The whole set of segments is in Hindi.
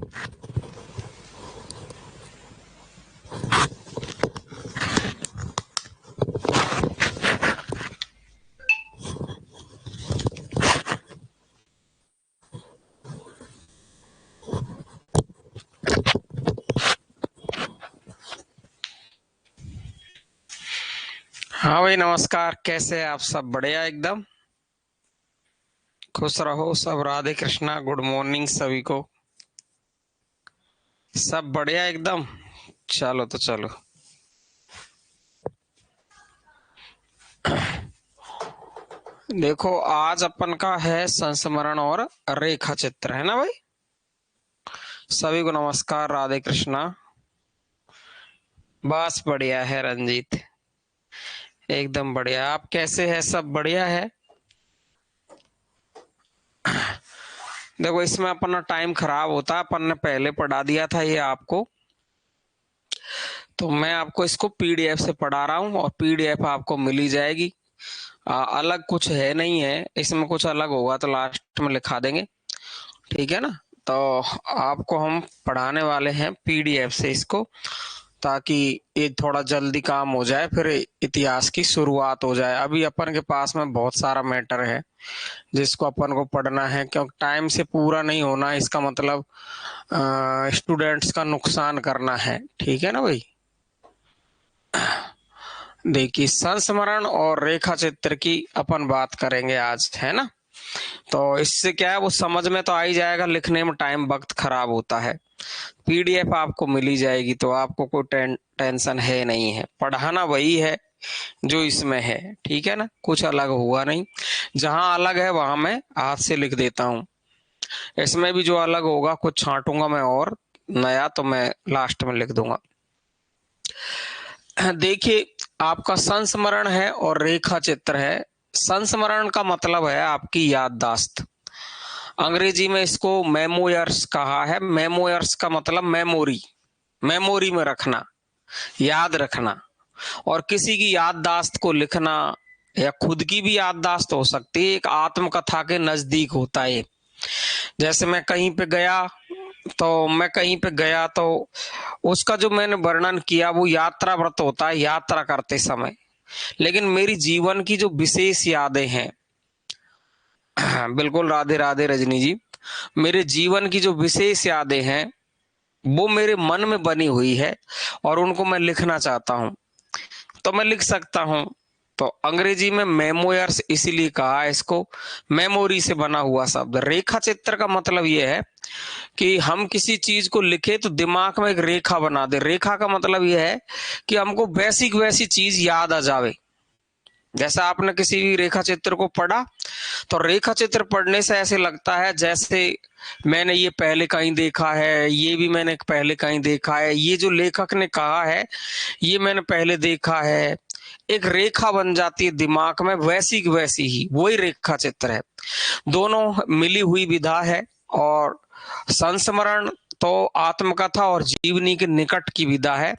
हाँ भाई, नमस्कार। कैसे हैं आप? सब बढ़िया एकदम। खुश रहो सब। राधे कृष्णा। गुड मॉर्निंग सभी को। सब बढ़िया एकदम। चलो तो चलो। देखो, आज अपन का है संस्मरण और रेखा चित्र, है ना भाई। सभी को नमस्कार, राधे कृष्णा। बस बढ़िया है रंजीत, एकदम बढ़िया। आप कैसे हैं? सब बढ़िया है। देखो, इसमें अपना टाइम खराब होता, अपन ने पहले पढ़ा दिया था ये आपको, तो मैं आपको इसको पीडीएफ से पढ़ा रहा हूँ और पीडीएफ आपको मिल ही जाएगी। अलग कुछ है नहीं है इसमें। कुछ अलग होगा तो लास्ट में लिखा देंगे, ठीक है ना। तो आपको हम पढ़ाने वाले हैं पीडीएफ से इसको, ताकि ये थोड़ा जल्दी काम हो जाए, फिर इतिहास की शुरुआत हो जाए। अभी अपन के पास में बहुत सारा मैटर है जिसको अपन को पढ़ना है, क्योंकि टाइम से पूरा नहीं होना इसका मतलब स्टूडेंट्स का नुकसान करना है, ठीक है ना भाई। देखिए, संस्मरण और रेखा चित्र की अपन बात करेंगे आज, है ना। तो इससे क्या है, वो समझ में तो आ ही जाएगा, लिखने में टाइम वक्त खराब होता है। पीडीएफ आपको मिली जाएगी तो आपको कोई टेंशन है नहीं है। पढ़ाना वही है जो इसमें है, ठीक है ना। कुछ अलग हुआ नहीं। जहां अलग है वहां मैं हाथ से लिख देता हूँ। इसमें भी जो अलग होगा कुछ छांटूंगा मैं, और नया तो मैं लास्ट में लिख दूंगा। देखिए, आपका संस्मरण है और रेखा चित्र है। संस्मरण का मतलब है आपकी याददाश्त। अंग्रेजी में इसको मेमोयर्स कहा है। मेमोयर्स का मतलब मेमोरी, मेमोरी में रखना, याद रखना। और किसी की याददाश्त को लिखना, या खुद की भी याददाश्त हो सकती है, एक आत्मकथा के नजदीक होता है। जैसे मैं कहीं पे गया तो उसका जो मैंने वर्णन किया वो यात्राव्रत होता है, यात्रा करते समय। लेकिन मेरी जीवन की जो विशेष यादें हैं, बिल्कुल राधे राधे रजनी जी, मेरे जीवन की जो विशेष यादें हैं वो मेरे मन में बनी हुई है और उनको मैं लिखना चाहता हूं, तो मैं लिख सकता हूं। तो अंग्रेजी में मेमोयर्स इसीलिए कहा है इसको, मेमोरी से बना हुआ शब्द। रेखा चित्र का मतलब यह है कि हम किसी चीज को लिखे तो दिमाग में एक रेखा बना दे। रेखा का मतलब यह है कि हमको वैसी वैसी चीज याद आ जावे। जैसा आपने किसी भी रेखा चित्र को पढ़ा, तो रेखा चित्र पढ़ने से ऐसे लगता है जैसे मैंने ये पहले कहीं देखा है, ये भी मैंने पहले कहीं देखा है, ये जो लेखक ने कहा है ये मैंने पहले देखा है। एक रेखा बन जाती है दिमाग में, वैसी की वैसी ही, वही रेखा चित्र है। दोनों मिली हुई विधा है। और संस्मरण तो आत्मकथा और जीवनी के निकट की विधा है,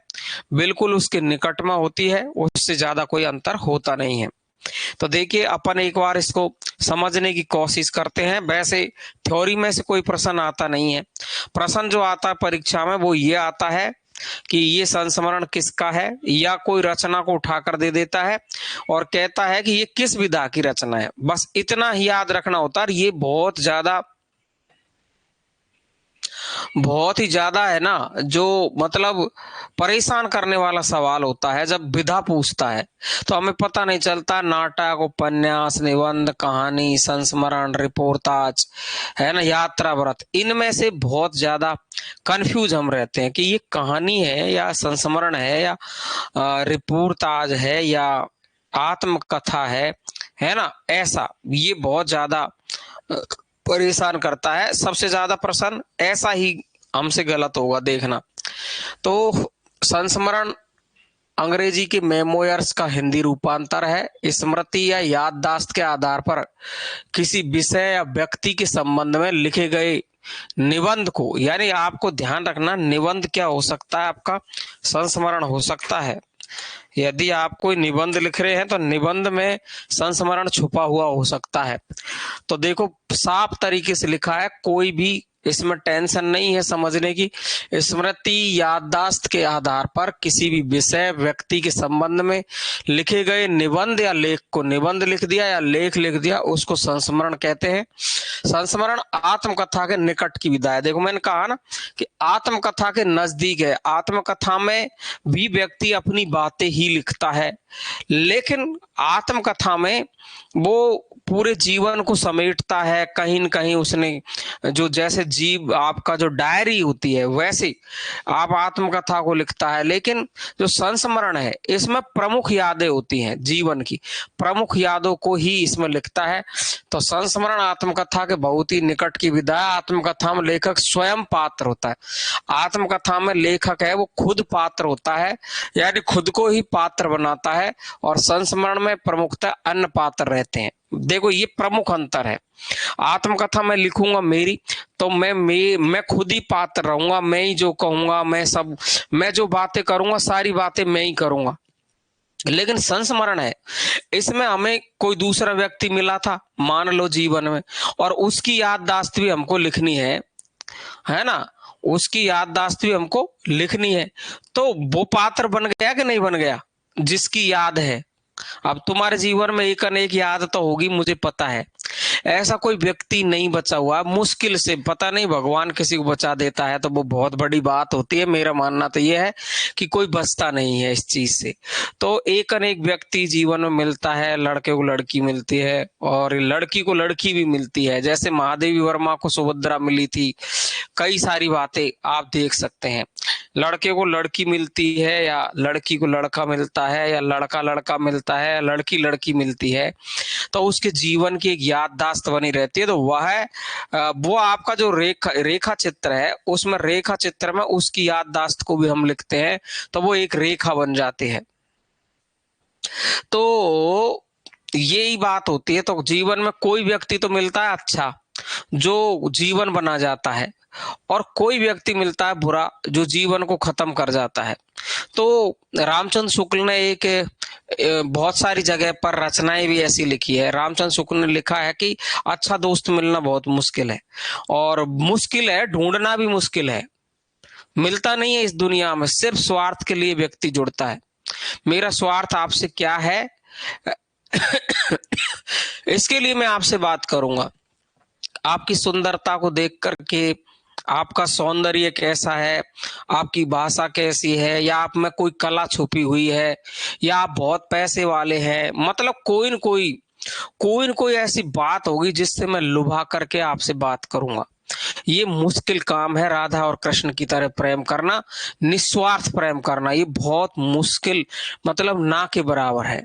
बिल्कुल उसके निकट में होती है, उससे ज्यादा कोई अंतर होता नहीं है। तो देखिए, अपन एक बार इसको समझने की कोशिश करते हैं। वैसे थ्योरी में से कोई प्रश्न आता नहीं है। प्रश्न जो आता है परीक्षा में वो ये आता है कि ये संस्मरण किसका है, या कोई रचना को उठाकर दे देता है और कहता है कि ये किस विधा की रचना है। बस इतना ही याद रखना होता है। ये बहुत ही ज्यादा है ना, जो मतलब परेशान करने वाला सवाल होता है जब विधा पूछता है। तो हमें पता नहीं चलता, नाटक, उपन्यास, निबंध, कहानी, संस्मरण, रिपोर्टाज, है ना, यात्रा व्रत, इनमें से बहुत ज्यादा कंफ्यूज हम रहते हैं कि ये कहानी है या संस्मरण है या रिपोर्टाज है या आत्मकथा है ना। ऐसा ये बहुत ज्यादा परेशान करता है। सबसे ज्यादा प्रश्न ऐसा ही हमसे गलत होगा, देखना। तो संस्मरण अंग्रेजी के मेमोयर्स का हिंदी रूपांतर है। स्मृति या याददाश्त के आधार पर किसी विषय या व्यक्ति के संबंध में लिखे गए निबंध को, यानी आपको ध्यान रखना, निबंध क्या हो सकता है आपका, संस्मरण हो सकता है। यदि आप कोई निबंध लिख रहे हैं तो निबंध में संस्मरण छुपा हुआ हो सकता है। तो देखो, साफ तरीके से लिखा है, कोई भी इसमें टेंशन नहीं है समझने की। स्मृति याददाश्त के आधार पर किसी भी विषय व्यक्ति के संबंध में लिखे गए निबंध या लेख को, निबंध लिख दिया या लेख लिख दिया, उसको संस्मरण कहते हैं। संस्मरण आत्मकथा के निकट की विधा है। देखो मैंने कहा ना कि आत्मकथा के नजदीक है। आत्मकथा में भी व्यक्ति अपनी बातें ही लिखता है, लेकिन आत्मकथा में वो पूरे जीवन को समेटता है। कहीं न कहीं उसने जो, जैसे जीव आपका जो डायरी होती है वैसे आप आत्मकथा को लिखता है। लेकिन जो संस्मरण है इसमें प्रमुख यादें होती हैं, जीवन की प्रमुख यादों को ही इसमें लिखता है। तो संस्मरण आत्मकथा के बहुत ही निकट की विधा है। आत्मकथा में लेखक स्वयं पात्र होता है। आत्मकथा में लेखक है वो खुद पात्र होता है, यानी खुद को ही पात्र बनाता है, और संस्मरण में प्रमुखता अन्य पात्र रहते हैं। देखो ये प्रमुख अंतर है। आत्मकथा में लिखूंगा मेरी, तो मैं खुद ही पात्र रहूंगा, मैं ही जो कहूंगा, मैं जो बातें करूंगा सारी बातें मैं ही करूंगा। लेकिन संस्मरण है, इसमें हमें कोई दूसरा व्यक्ति मिला था मान लो जीवन में, और उसकी याददाश्त भी हमको लिखनी है ना, उसकी याददाश्त भी हमको लिखनी है। तो वो पात्र बन गया कि नहीं बन गया, जिसकी याद है। अब तुम्हारे जीवन में एक अनेक याद तो होगी, मुझे पता है। ऐसा कोई व्यक्ति नहीं बचा हुआ, मुश्किल से, पता नहीं भगवान किसी को बचा देता है तो वो बहुत बड़ी बात होती है। मेरा मानना तो यह है कि कोई बचता नहीं है इस चीज से। तो एक अनेक व्यक्ति जीवन में मिलता है, लड़के को लड़की मिलती है और लड़की को लड़की भी मिलती है। जैसे महादेवी वर्मा को सुभद्रा मिली थी, कई सारी बातें आप देख सकते हैं। लड़के को लड़की मिलती है, या लड़की को लड़का मिलता है, या लड़का लड़का मिलता है, या लड़की लड़की मिलती है, तो उसके जीवन की एक याददाश्त बनी रहती है। तो वो आपका जो रेखा चित्र है, उसमें रेखा चित्र में उसकी याददाश्त को भी हम लिखते हैं, तो वो एक रेखा बन जाती है। तो यही बात होती है। तो जीवन में कोई व्यक्ति तो मिलता है अच्छा, जो जीवन बना जाता है, और कोई व्यक्ति मिलता है बुरा, जो जीवन को खत्म कर जाता है। तो रामचंद्र शुक्ल ने एक बहुत सारी जगह पर रचनाएं भी ऐसी लिखी है। रामचंद्र शुक्ल ने लिखा है कि अच्छा दोस्त मिलना बहुत मुश्किल है, और मुश्किल है, ढूंढना भी मुश्किल है। मिलता नहीं है इस दुनिया में, सिर्फ स्वार्थ के लिए व्यक्ति जुड़ता है। मेरा स्वार्थ आपसे क्या है इसके लिए मैं आपसे बात करूंगा। आपकी सुंदरता को देख करके, आपका सौंदर्य कैसा है, आपकी भाषा कैसी है, या आप में कोई कला छुपी हुई है, या आप बहुत पैसे वाले हैं, मतलब कोई न कोई ऐसी बात होगी जिससे मैं लुभा करके आपसे बात करूंगा। ये मुश्किल काम है, राधा और कृष्ण की तरह प्रेम करना, निस्वार्थ प्रेम करना, ये बहुत मुश्किल, मतलब ना के बराबर है।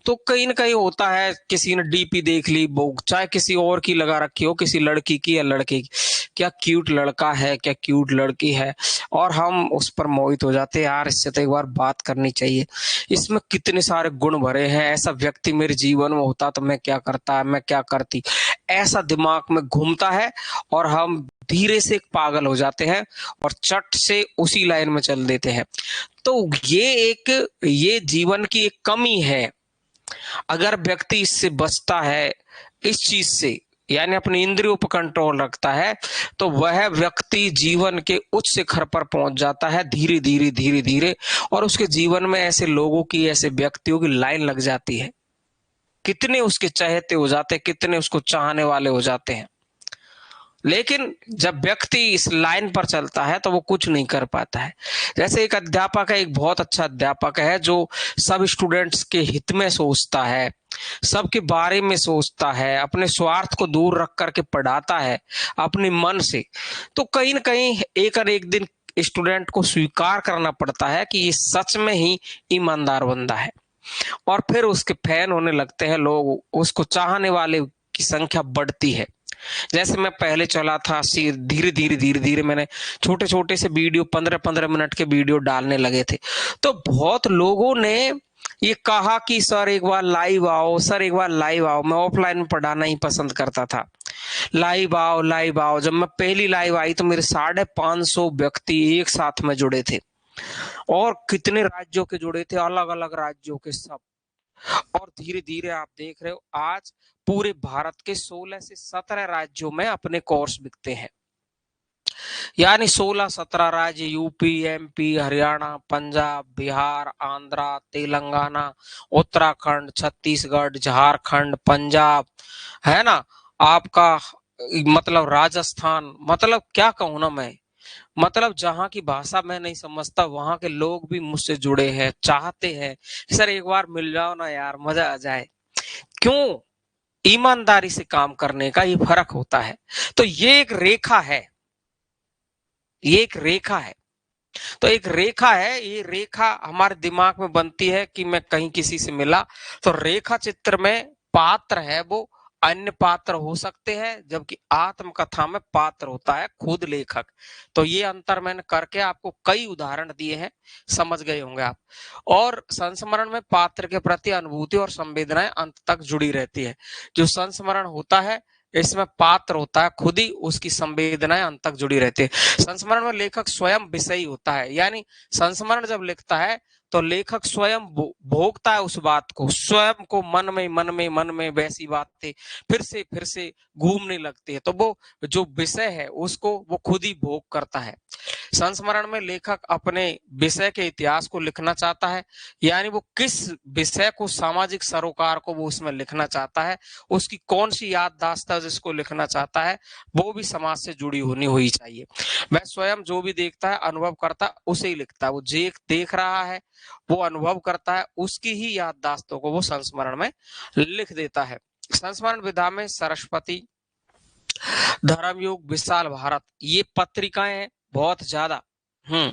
तो कहीं ना कहीं होता है, किसी ने डीपी देख ली, चाहे किसी और की लगा रखी हो, किसी लड़की की या लड़के की, क्या क्यूट लड़का है, क्या क्यूट लड़की है, और हम उस पर मोहित हो जाते हैं, यार इससे तो एक बार बात करनी चाहिए, इसमें कितने सारे गुण भरे हैं, ऐसा व्यक्ति मेरे जीवन में होता तो मैं क्या करता, मैं क्या करती, ऐसा दिमाग में घूमता है, और हम धीरे से पागल हो जाते हैं और चट से उसी लाइन में चल देते हैं। तो ये जीवन की एक कमी है। अगर व्यक्ति इससे बचता है, इस चीज से, यानी अपनी इंद्रियों पर कंट्रोल रखता है, तो वह व्यक्ति जीवन के उच्च शिखर पर पहुंच जाता है धीरे धीरे धीरे धीरे, और उसके जीवन में ऐसे लोगों की, ऐसे व्यक्तियों की लाइन लग जाती है। कितने उसके चहेते हो जाते हैं, कितने उसको चाहने वाले हो जाते हैं। लेकिन जब व्यक्ति इस लाइन पर चलता है तो वो कुछ नहीं कर पाता है। जैसे एक अध्यापक है, एक बहुत अच्छा अध्यापक है, जो सब स्टूडेंट्स के हित में सोचता है, सबके बारे में सोचता है, अपने स्वार्थ को दूर रख करके पढ़ाता है अपने मन से। तो कहीं ना कहीं एक और एक दिन स्टूडेंट को स्वीकार करना पड़ता है कि ये सच में ही ईमानदार बंदा है, और फिर उसके फैन होने लगते हैं लोग, उसको चाहने वाले की संख्या बढ़ती है। जैसे मैं पहले चला था, धीरे धीरे धीरे धीरे मैंने छोटे छोटे से वीडियो, 15-15 मिनट के वीडियो डालने लगे थे, तो बहुत लोगों ने ये कहा कि सर एक बार लाइव आओ, सर एक बार लाइव आओ। मैं ऑफलाइन में पढ़ाना ही पसंद करता था, लाइव आओ लाइव आओ। जब मैं पहली लाइव आई तो मेरे 550 व्यक्ति एक साथ में जुड़े थे, और कितने राज्यों के जुड़े थे, अलग अलग राज्यों के सब। और धीरे धीरे आप देख रहे हो आज पूरे भारत के 16 से 17 राज्यों में अपने कोर्स बिकते हैं। यानी 16-17 राज्य, यूपी, एमपी, हरियाणा, पंजाब, बिहार, आंध्रा, तेलंगाना, उत्तराखंड, छत्तीसगढ़, झारखंड, पंजाब, है ना, आपका मतलब राजस्थान, मतलब क्या कहूं ना मैं, मतलब जहां की भाषा मैं नहीं समझता वहां के लोग भी मुझसे जुड़े हैं, चाहते हैं सर एक बार मिल जाओ ना यार, मजा आ जाए। क्यों? ईमानदारी से काम करने का ये फर्क होता है। तो ये एक रेखा है, ये एक रेखा है। तो एक रेखा है, ये रेखा हमारे दिमाग में बनती है कि मैं कहीं किसी से मिला, तो रेखा चित्र में पात्र है वो अन्य पात्र हो सकते हैं, जबकि आत्मकथा में पात्र होता है खुद लेखक। तो ये अंतर मैंने करके आपको कई उदाहरण दिए हैं, समझ गए होंगे आप। और संस्मरण में पात्र के प्रति अनुभूति और संवेदनाएं अंत तक जुड़ी रहती है। जो संस्मरण होता है इसमें पात्र होता है खुद ही, उसकी संवेदनाएं अंत तक जुड़ी रहती है। संस्मरण में लेखक स्वयं विषयी होता है, यानी संस्मरण जब लिखता है तो लेखक स्वयं भोगता है उस बात को, स्वयं को मन में वैसी बातें फिर से घूमने लगती है, तो वो जो विषय है उसको वो खुद ही भोग करता है। संस्मरण में लेखक अपने विषय के इतिहास को लिखना चाहता है, यानी वो किस विषय को, सामाजिक सरोकार को वो उसमें लिखना चाहता है, उसकी कौन सी याददाश्त है जिसको लिखना चाहता है, वो भी समाज से जुड़ी होनी हुई चाहिए। वह स्वयं जो भी देखता है, अनुभव करता है, उसे ही लिखता है। वो जो देख रहा है, वो अनुभव करता है, उसकी ही याददाश्तों को वो संस्मरण में लिख देता है। संस्मरण विधा में सरस्वती, धर्मयुग, विशाल भारत, ये पत्रिकाएं हैं बहुत ज्यादा। हम्म।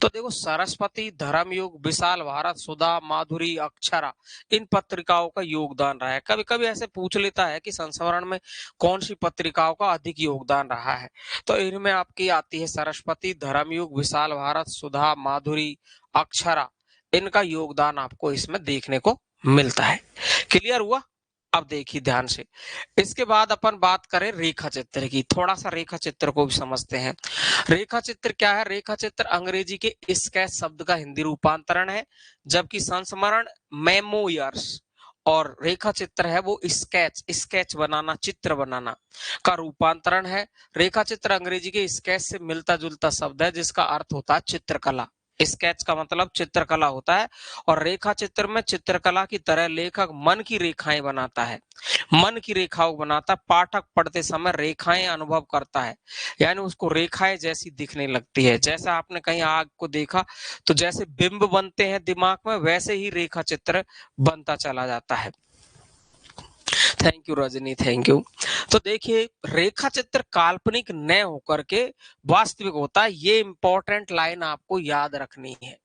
तो देखो, सरस्वती, धर्मयुग, विशाल भारत, सुधा, माधुरी, अक्षरा, इन पत्रिकाओं का योगदान रहा है। कभी कभी ऐसे पूछ लेता है कि संस्मरण में कौन सी पत्रिकाओं का अधिक योगदान रहा है, तो इनमें आपकी आती है सरस्वती, धर्मयुग, विशाल भारत, सुधा, माधुरी, अक्षरा, इनका योगदान आपको इसमें देखने को मिलता है। क्लियर हुआ? अब देखिए ध्यान से, इसके बाद अपन बात करें रेखा चित्र की। थोड़ा सा रेखा चित्र को भी समझते हैं। रेखा चित्र क्या है? रेखा चित्र अंग्रेजी के स्केच शब्द का हिंदी रूपांतरण है, जबकि संस्मरण मेमोयर्स और रेखा चित्र है वो स्केच, स्केच बनाना, चित्र बनाना का रूपांतरण है। रेखा चित्र अंग्रेजी के स्केच से मिलता जुलता शब्द है जिसका अर्थ होता है चित्रकला। स्केच का मतलब चित्रकला होता है, और रेखा चित्र में चित्रकला की तरह लेखक मन की रेखाएं बनाता है, मन की रेखाओं बनाता है। पाठक पढ़ते समय रेखाएं अनुभव करता है, यानी उसको रेखाएं जैसी दिखने लगती है। जैसे आपने कहीं आग को देखा तो जैसे बिंब बनते हैं दिमाग में, वैसे ही रेखा चित्र बनता चला जाता है। Thank you Rajni, thank you. तो देखिए, रेखा चित्र काल्पनिक न होकर के वास्तविक होता है। ये इंपॉर्टेंट लाइन आपको याद रखनी है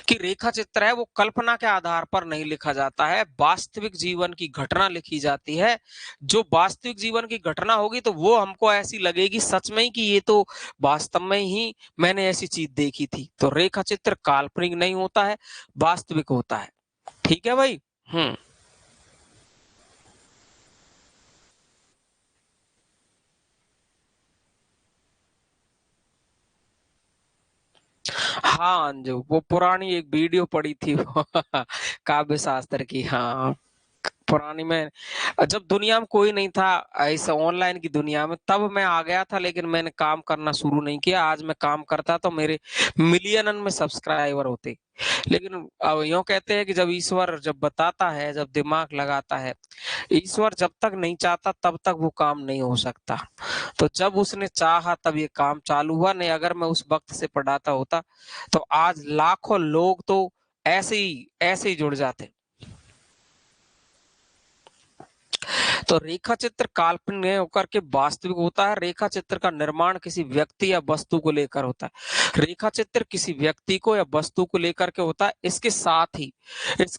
कि रेखा चित्र है वो कल्पना के आधार पर नहीं लिखा जाता है, वास्तविक जीवन की घटना लिखी जाती है। जो वास्तविक जीवन की घटना होगी तो वो हमको ऐसी लगेगी सच में ही कि ये तो वास्तव में ही मैंने ऐसी चीज देखी थी। तो रेखा चित्र काल्पनिक नहीं होता है, वास्तविक होता है। ठीक है भाई? हम्म। हाँ अंजू, वो पुरानी एक वीडियो पड़ी थी काव्य शास्त्र की। हाँ, पुरानी में, जब दुनिया में कोई नहीं था, ऐसा ऑनलाइन की दुनिया में, तब मैं आ गया था, लेकिन मैंने काम करना शुरू नहीं किया। आज मैं काम करता तो मेरे मिलियन में सब्सक्राइबर होते। लेकिन अब यूं कहते हैं कि जब ईश्वर जब बताता है, जब दिमाग लगाता है, ईश्वर जब तक नहीं चाहता तब तक वो काम नहीं हो सकता। तो जब उसने चाहा तब ये काम चालू हुआ, नहीं अगर मैं उस वक्त से पढ़ाता होता तो आज लाखों लोग तो ऐसे ही जुड़ जाते। तो रेखा चित्र काल्पनिक होकर के वास्तविक होता है। रेखा चित्र का निर्माण किसी व्यक्ति या वस्तु को लेकर होता है। रेखा चित्र किसी व्यक्ति को या वस्तु को लेकर के होता है। इसके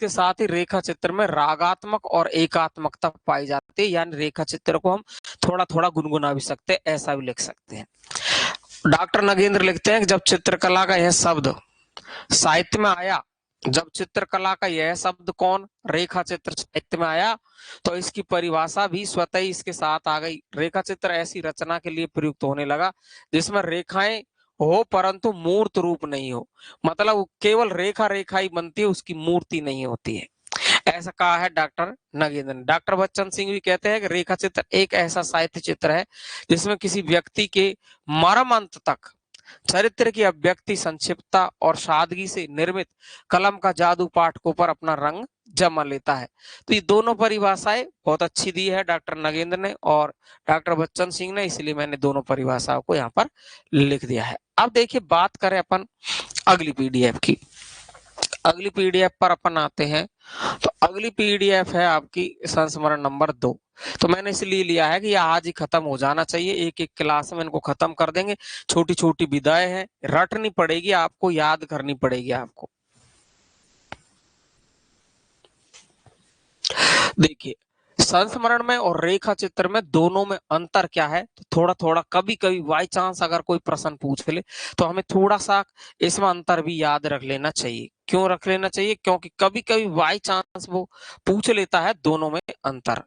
साथ ही रेखा चित्र में रागात्मक और एकात्मकता पाई जाती है, यानी रेखा चित्र को हम थोड़ा थोड़ा गुनगुना भी सकते हैं, ऐसा भी लिख सकते हैं। डॉक्टर नगेंद्र लिखते हैं कि जब चित्रकला का यह शब्द साहित्य में आया, जब चित्रकला का यह शब्द कौन, रेखा चित्र साहित्य में आया, तो इसकी परिभाषा भी स्वतः ही इसके साथ आ गई। रेखा चित्र ऐसी रचना के लिए प्रयुक्त होने लगा जिसमें रेखाएं हो परंतु मूर्त रूप नहीं हो, मतलब केवल रेखा रेखा ही बनती है, उसकी मूर्ति नहीं होती है। ऐसा कहा है डॉक्टर नगेंद्र ने। डॉक्टर बच्चन सिंह भी कहते हैं कि रेखा चित्र एक ऐसा साहित्य चित्र है जिसमें किसी व्यक्ति के मर्म अंत तक चरित्र की अभिव्यक्ति संक्षिप्तता और सादगी से निर्मित कलम का जादू पाठकों पर अपना रंग जमा लेता है। तो ये दोनों परिभाषाएं बहुत अच्छी दी है डॉक्टर नगेंद्र ने और डॉक्टर बच्चन सिंह ने, इसलिए मैंने दोनों परिभाषाओं को यहाँ पर लिख दिया है। अब देखिए बात करें अपन अगली पीडीएफ की। अगली पीडीएफ पर अपन आते हैं, तो अगली पीडीएफ है आपकी संस्मरण नंबर 2। तो मैंने इसलिए लिया है कि ये आज ही खत्म हो जाना चाहिए, एक एक क्लास में इनको खत्म कर देंगे। छोटी छोटी विधाएं हैं, रटनी पड़ेगी आपको, याद करनी पड़ेगी आपको। देखिए संस्मरण में और रेखा चित्र में दोनों में अंतर क्या है, तो थोड़ा थोड़ा कभी कभी बाई चांस अगर कोई प्रश्न पूछ ले तो हमें थोड़ा सा इसमें अंतर भी याद रख लेना चाहिए। क्यों रख लेना चाहिए? क्योंकि कभी कभी बाई चांस वो पूछ लेता है दोनों में अंतर।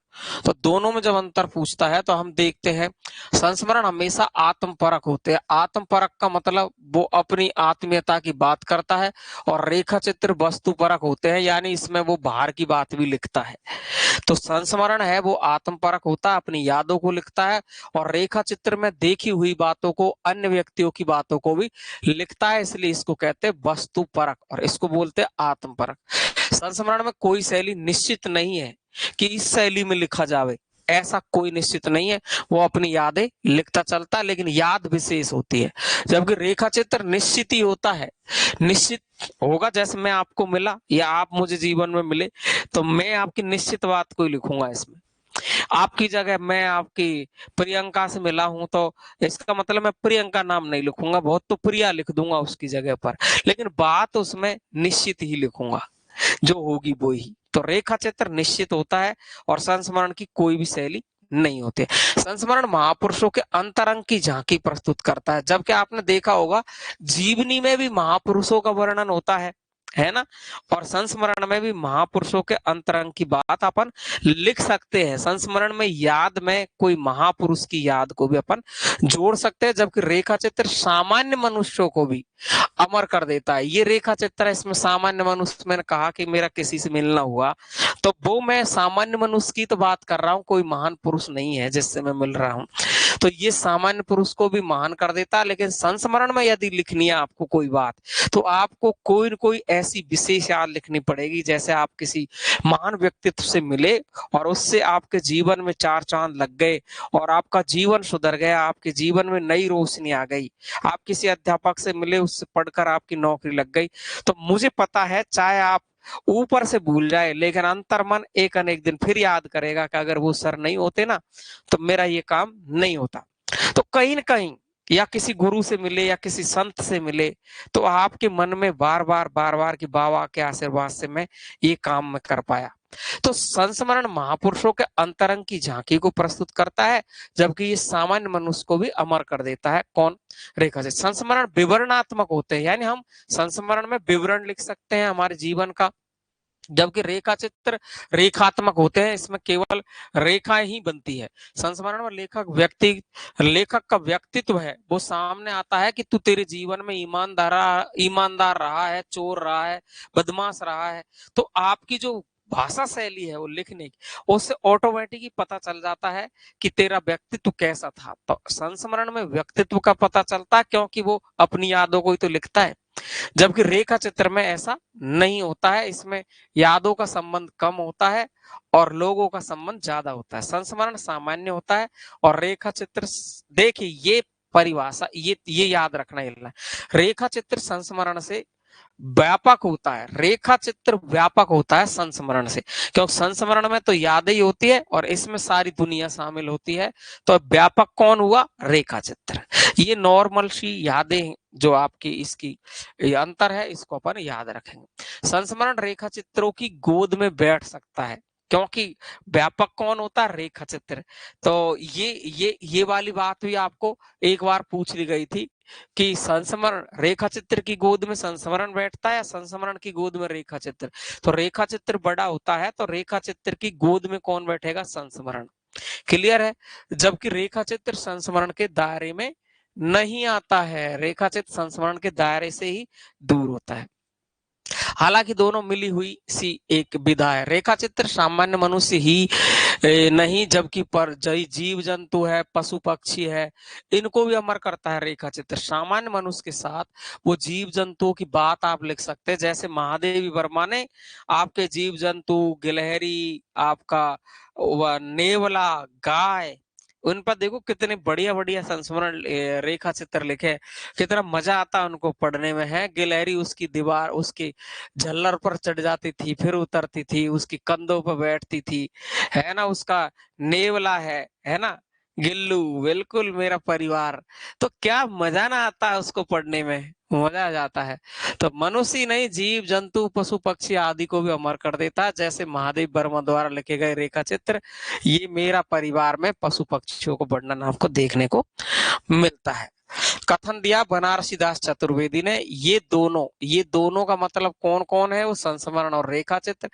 तो दोनों में जब अंतर पूछता है तो हम देखते हैं संस्मरण हमेशा आत्मपरक होते हैं। आत्मपरक का मतलब वो अपनी आत्मीयता की बात करता है, और रेखा चित्र वस्तुपरक होते हैं, यानी इसमें वो बाहर की बात भी लिखता है। तो संस्मरण है वो आत्मपरक होता है, अपनी यादों को लिखता है, और रेखा चित्र में देखी हुई बातों को, अन्य व्यक्तियों की बातों को भी लिखता है, इसलिए इसको कहते हैं वस्तुपरक और इसको बोलते हैं आत्मपरक। संस्मरण में कोई शैली निश्चित नहीं है कि इस शैली में लिखा जावे, ऐसा कोई निश्चित नहीं है। वो अपनी यादें लिखता चलता है, लेकिन याद विशेष होती है। जबकि रेखा चित्र निश्चित ही होता है, निश्चित होगा। जैसे मैं आपको मिला या आप मुझे जीवन में मिले तो मैं आपकी निश्चित बात को ही लिखूंगा इसमें। आपकी जगह मैं आपकी प्रियंका से मिला हूं तो इसका मतलब मैं प्रियंका नाम नहीं लिखूंगा, बहुत तो प्रिया लिख दूंगा उसकी जगह पर, लेकिन बात उसमें निश्चित ही लिखूंगा, जो होगी वो ही। तो रेखा चित्र निश्चित होता है और संस्मरण की कोई भी शैली नहीं होती। संस्मरण महापुरुषों के अंतरंग की झांकी प्रस्तुत करता है। जबकि आपने देखा होगा जीवनी में भी महापुरुषों का वर्णन होता है ना, और संस्मरण में भी महापुरुषों के अंतरंग की बात अपन लिख सकते हैं। संस्मरण में याद में कोई महापुरुष की याद को भी अपन जोड़ सकते हैं, जबकि रेखा चित्र सामान्य मनुष्यों को भी अमर कर देता है। ये रेखा चित्र है, इसमें सामान्य मनुष्य, मैंने कहा कि मेरा किसी से मिलना हुआ तो वो मैं सामान्य मनुष्य की तो बात कर रहा हूँ, कोई महान पुरुष नहीं है जिससे मैं मिल रहा हूँ। तो ये सामान्य पुरुष को भी महान कर देता है। लेकिन संस्मरण में यदि लिखनी है आपको कोई बात, तो आपको कोई न कोई ऐसी विशेष याद लिखनी पड़ेगी। जैसे आप किसी महान व्यक्तित्व से मिले और उससे आपके जीवन में चार चांद लग गए और आपका जीवन सुधर गया, आपके जीवन में नई रोशनी आ गई। आप किसी अध्यापक से मिले, उससे पढ़कर आपकी नौकरी लग गई, तो मुझे पता है चाहे आप ऊपर से भूल जाए लेकिन अंतर्मन एक अनेक दिन फिर याद करेगा कि अगर वो सर नहीं होते ना तो मेरा ये काम नहीं होता। तो कहीं ना कहीं या किसी गुरु से मिले या किसी संत से मिले तो आपके मन में बार बार कि बाबा के आशीर्वाद से मैं ये काम में कर पाया। तो संस्मरण महापुरुषों के अंतरंग की झांकी को प्रस्तुत करता है, जबकि ये सामान्य मनुष्य को भी अमर कर देता है। कौन? रेखा से। संस्मरण विवरणात्मक होते हैं, यानी हम संस्मरण में विवरण लिख सकते हैं हमारे जीवन का, जबकि रेखा चित्र रेखात्मक होते हैं, इसमें केवल रेखाएं ही बनती है। संस्मरण में लेखक का व्यक्तित्व है वो सामने आता है कि तू तेरे जीवन में ईमानदार रहा है, चोर रहा है, बदमाश रहा है। तो आपकी जो भाषा शैली है वो लिखने की, उससे ऑटोमेटिक पता चल जाता है कि तेरा व्यक्तित्व कैसा था। तो संस्मरण में व्यक्तित्व का पता चलता है क्योंकि वो अपनी यादों को ही तो लिखता है, जबकि रेखा चित्र में ऐसा नहीं होता है। इसमें यादों का संबंध कम होता है और लोगों का संबंध ज्यादा होता है। संस्मरण सामान्य होता है और रेखा चित्र, देखिए ये परिभाषा ये याद रखना है, रेखा चित्र संस्मरण से व्यापक होता है, रेखा चित्र व्यापक होता है संस्मरण से, क्योंकि संस्मरण में तो यादें ही होती है और इसमें सारी दुनिया शामिल होती है। तो व्यापक कौन हुआ? रेखा चित्र। ये नॉर्मल सी यादें जो आपकी इसकी ये अंतर है, इसको अपन याद रखेंगे। संस्मरण रेखा चित्रों की गोद में बैठ सकता है, क्योंकि व्यापक कौन होता है? रेखा चित्र। तो ये वाली बात भी आपको एक बार पूछ ली गई थी कि संस्मरण रेखा चित्र की गोद में संस्मरण बैठता है या संस्मरण की गोद में रेखा चित्र। तो रेखा चित्र बड़ा होता है तो रेखा चित्र की गोद में कौन बैठेगा? संस्मरण। क्लियर है? जबकि रेखा चित्र संस्मरण के दायरे में नहीं आता है, रेखा चित्र संस्मरण के दायरे से ही दूर होता है। हालांकि दोनों मिली हुई सी एक विधा है। रेखा चित्र सामान्य मनुष्य ही नहीं, जबकि पर जीव जंतु है, पशु पक्षी है, इनको भी अमर करता है रेखा चित्र। सामान्य मनुष्य के साथ वो जीव जंतुओं की बात आप लिख सकते हैं, जैसे महादेवी वर्मा ने आपके जीव जंतु, गिलहरी, आपका नेवला, गाय, उन पर देखो कितने बढ़िया बढ़िया संस्मरण रेखा चित्र लिखे, कितना मजा आता है उनको पढ़ने में। है गिलहरी उसकी दीवार, उसकी झल्लर पर चढ़ जाती थी, फिर उतरती थी, उसकी कंधों पर बैठती थी, है ना। उसका नेवला है ना, गिल्लू, बिल्कुल मेरा परिवार। तो क्या मजा ना आता है उसको पढ़ने में, मजा आ जाता है। तो मनुष्य ही नहीं, जीव जंतु, पशु पक्षी आदि को भी अमर कर देता है, जैसे महादेव वर्मा द्वारा लिखे गए रेखा चित्र। ये मेरा परिवार में पशु पक्षियों को वर्णन आपको देखने को मिलता है। कथन दिया बनारसी दास चतुर्वेदी ने, ये दोनों का मतलब कौन कौन है, वो संस्मरण और रेखा चित्र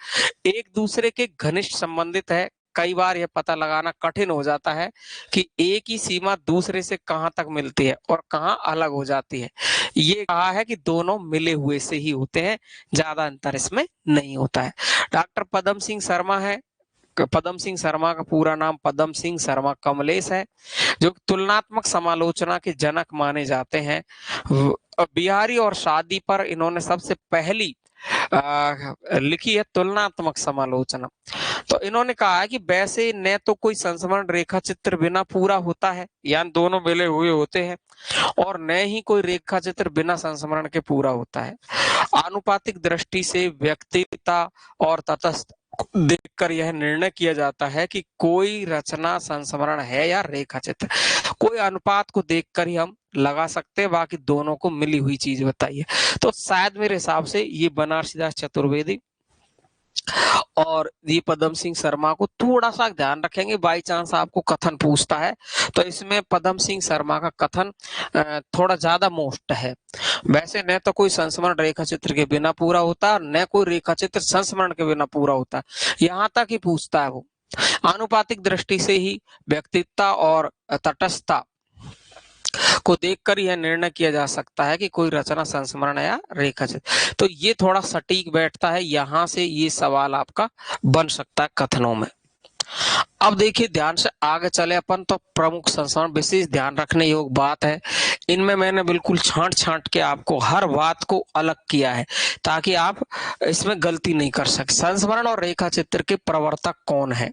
एक दूसरे के घनिष्ठ संबंधित है। कई बार यह पता लगाना कठिन हो जाता है कि एक ही सीमा दूसरे से कहां तक मिलती है और कहां अलग हो जाती है। ये कहा है कि दोनों मिले हुए से ही होते हैं, ज्यादा अंतर इसमें नहीं होता है। डॉक्टर पदम सिंह शर्मा है, पदम सिंह शर्मा का पूरा नाम पदम सिंह शर्मा कमलेश है, जो तुलनात्मक समालोचना के जनक माने जाते हैं। बिहारी और शादी पर इन्होंने सबसे पहली लिखी है तुलनात्मक समालोचना। तो इन्होंने कहा है कि वैसे न तो कोई संस्मरण रेखा चित्र बिना पूरा होता है, यानी दोनों मिले हुए होते हैं, और न ही कोई रेखा चित्र बिना संस्मरण के पूरा होता है। आनुपातिक दृष्टि से व्यक्तिता और तटस्थ देखकर यह निर्णय किया जाता है कि कोई रचना संस्मरण है या रेखा चित्र। कोई अनुपात को देखकर ही हम लगा सकते हैं, बाकी दोनों को मिली हुई चीज बताइए। तो शायद मेरे हिसाब से ये बनारसी दास चतुर्वेदी और ये पदम सिंह शर्मा को थोड़ा सा ध्यान रखेंगे, बाई चांस आपको कथन पूछता है तो इसमें पदम सिंह शर्मा का कथन थोड़ा ज्यादा मोस्ट है। वैसे न तो कोई संस्मरण रेखा चित्र के बिना पूरा होता, न कोई रेखा चित्र संस्मरण के बिना पूरा होता, यहाँ तक ही पूछता है वो। आनुपातिक दृष्टि से ही व्यक्तित्व और तटस्थता को देखकर यह निर्णय किया जा सकता है कि कोई रचना संस्मरण या रेखा चित्र। तो ये थोड़ा सटीक बैठता है, यहां से ये सवाल आपका बन सकता है कथनों में। अब देखिए ध्यान से आगे चले अपन, तो प्रमुख संस्मरण विशेष ध्यान रखने योग्य बात है, इनमें मैंने बिल्कुल छांट छांट के आपको हर बात को अलग किया है ताकि आप इसमें गलती नहीं कर सके। संस्मरण और रेखा चित्र के प्रवर्तक कौन है,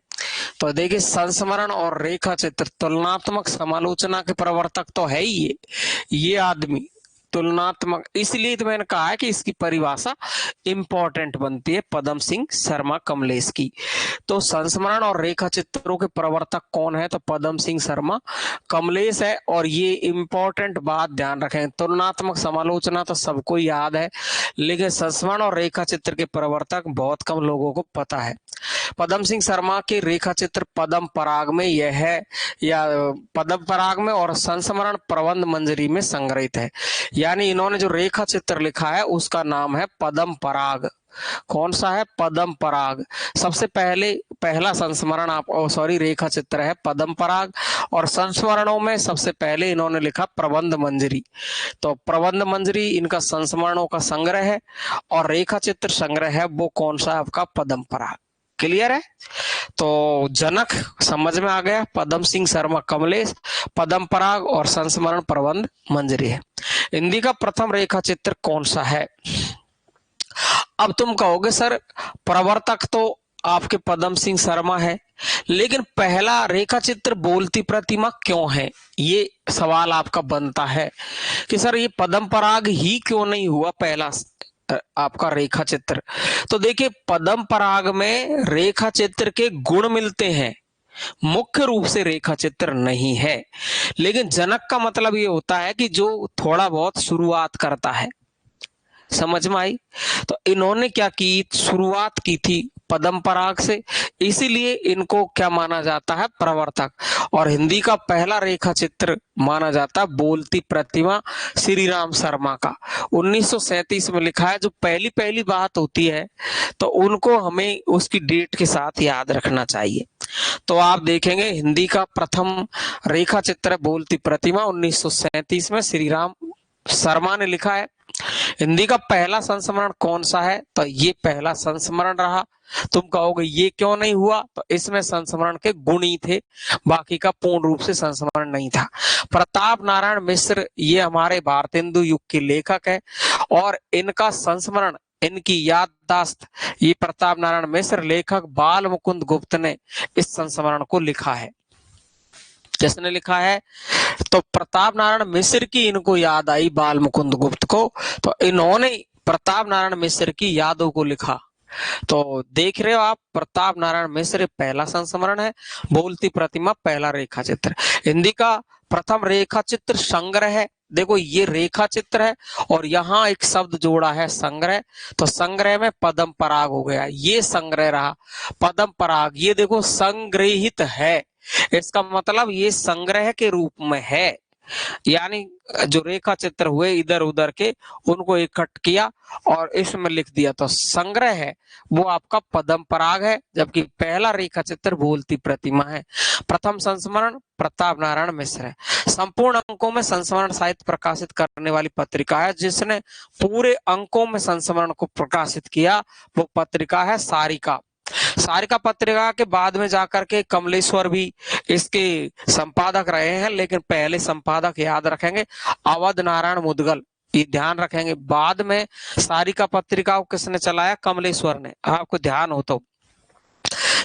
तो देखिए संस्मरण और रेखा चित्र तुलनात्मक समालोचना के प्रवर्तक तो है ही ये आदमी तुलनात्मक, इसलिए तो मैंने कहा है कि इसकी परिभाषा इंपॉर्टेंट बनती है पदम सिंह शर्मा कमलेश की। तो संस्मरण और रेखा चित्रों के प्रवर्तक कौन है, तो पदम सिंह शर्मा कमलेश है। और ये इंपॉर्टेंट बात ध्यान रखें, तुलनात्मक समालोचना तो सबको याद है, लेकिन संस्मरण और रेखा चित्र के प्रवर्तक बहुत कम लोगों को पता है। पदम सिंह शर्मा के रेखा चित्र पदम पराग में यह है, या पदम पराग में और संस्मरण प्रबंध मंजरी में संग्रहित है। यानी इन्होंने जो रेखा चित्र लिखा है उसका नाम है पदम पराग। कौन सा है, पदम पराग। सबसे पहला संस्मरण रेखा चित्र है पदम पराग, और संस्मरणों में सबसे पहले इन्होंने लिखा प्रबंध मंजरी। तो प्रबंध मंजरी इनका संस्मरणों का संग्रह है, और रेखा चित्र संग्रह है वो कौन सा है आपका, पदम पराग। क्लियर है, तो जनक समझ में आ गया, पदम सिंह शर्मा कमलेश, पदम पराग और संस्मरण प्रबंध मंजरी है। हिंदी का प्रथम रेखा चित्र कौन सा है। अब तुम कहोगे सर प्रवर्तक तो आपके पदम सिंह शर्मा है, लेकिन पहला रेखा चित्र बोलती प्रतिमा क्यों है, ये सवाल आपका बनता है कि सर ये पदम पराग ही क्यों नहीं हुआ पहला आपका रेखा चित्र। तो देखिए पदम पराग में रेखा चित्र के गुण मिलते हैं, मुख्य रूप से रेखा चित्र नहीं है। लेकिन जनक का मतलब ये होता है कि जो थोड़ा बहुत शुरुआत करता है, समझ में आई। तो इन्होंने क्या की, शुरुआत की थी पदम पराग से, इसीलिए इनको क्या माना जाता है, प्रवर्तक। और हिंदी का पहला रेखा चित्र माना जाता है बोलती प्रतिमा श्री राम शर्मा का, 1937 में लिखा है। जो पहली पहली बात होती है तो उनको हमें उसकी डेट के साथ याद रखना चाहिए। तो आप देखेंगे हिंदी का प्रथम रेखा चित्र बोलती प्रतिमा 1937 में श्री राम शर्मा ने लिखा है हिंदी का पहला संस्मरण कौन सा है, तो ये पहला संस्मरण रहा। तुम कहोगे ये क्यों नहीं हुआ, तो इसमें संस्मरण के गुण ही थे, बाकी का पूर्ण रूप से संस्मरण नहीं था। प्रताप नारायण मिश्र ये हमारे भारतेंदु युग के लेखक है और इनका संस्मरण, इनकी याददाश्त, ये प्रताप नारायण मिश्र लेखक बाल मुकुंद गुप्त ने इस संस्मरण को लिखा है। किसने लिखा है, तो प्रताप नारायण मिश्र की इनको याद आई बाल मुकुंद गुप्त को, तो इन्होंने प्रताप नारायण मिश्र की यादों को लिखा। तो देख रहे हो आप, प्रताप नारायण मिश्र पहला संस्मरण है, बोलती प्रतिमा पहला रेखा चित्र। हिंदी का प्रथम रेखा चित्र संग्रह है। देखो ये रेखा चित्र है और यहाँ एक शब्द जोड़ा है संग्रह, तो संग्रह में पदम पराग हो गया, ये संग्रह रहा पदम पराग। ये देखो संग्रहित है, इसका मतलब ये संग्रह के रूप में है, यानी जो रेखा चित्र हुए इधर उधर के उनको इकट्ठ किया और इसमें लिख दिया, तो संग्रह है वो आपका पदम पराग है, जबकि पहला रेखा चित्र बोलती प्रतिमा है। प्रथम संस्मरण प्रताप नारायण मिश्र है। संपूर्ण अंकों में संस्मरण साहित्य प्रकाशित करने वाली पत्रिका है, जिसने पूरे अंकों में संस्मरण को प्रकाशित किया वो पत्रिका है सारिका। सारिका पत्रिका के बाद में जाकर के कमलेश्वर भी इसके संपादक रहे हैं, लेकिन पहले संपादक याद रखेंगे अवध नारायण मुदगल, ये ध्यान रखेंगे। बाद में सारिका पत्रिका को किसने चलाया, कमलेश्वर ने, आपको ध्यान हो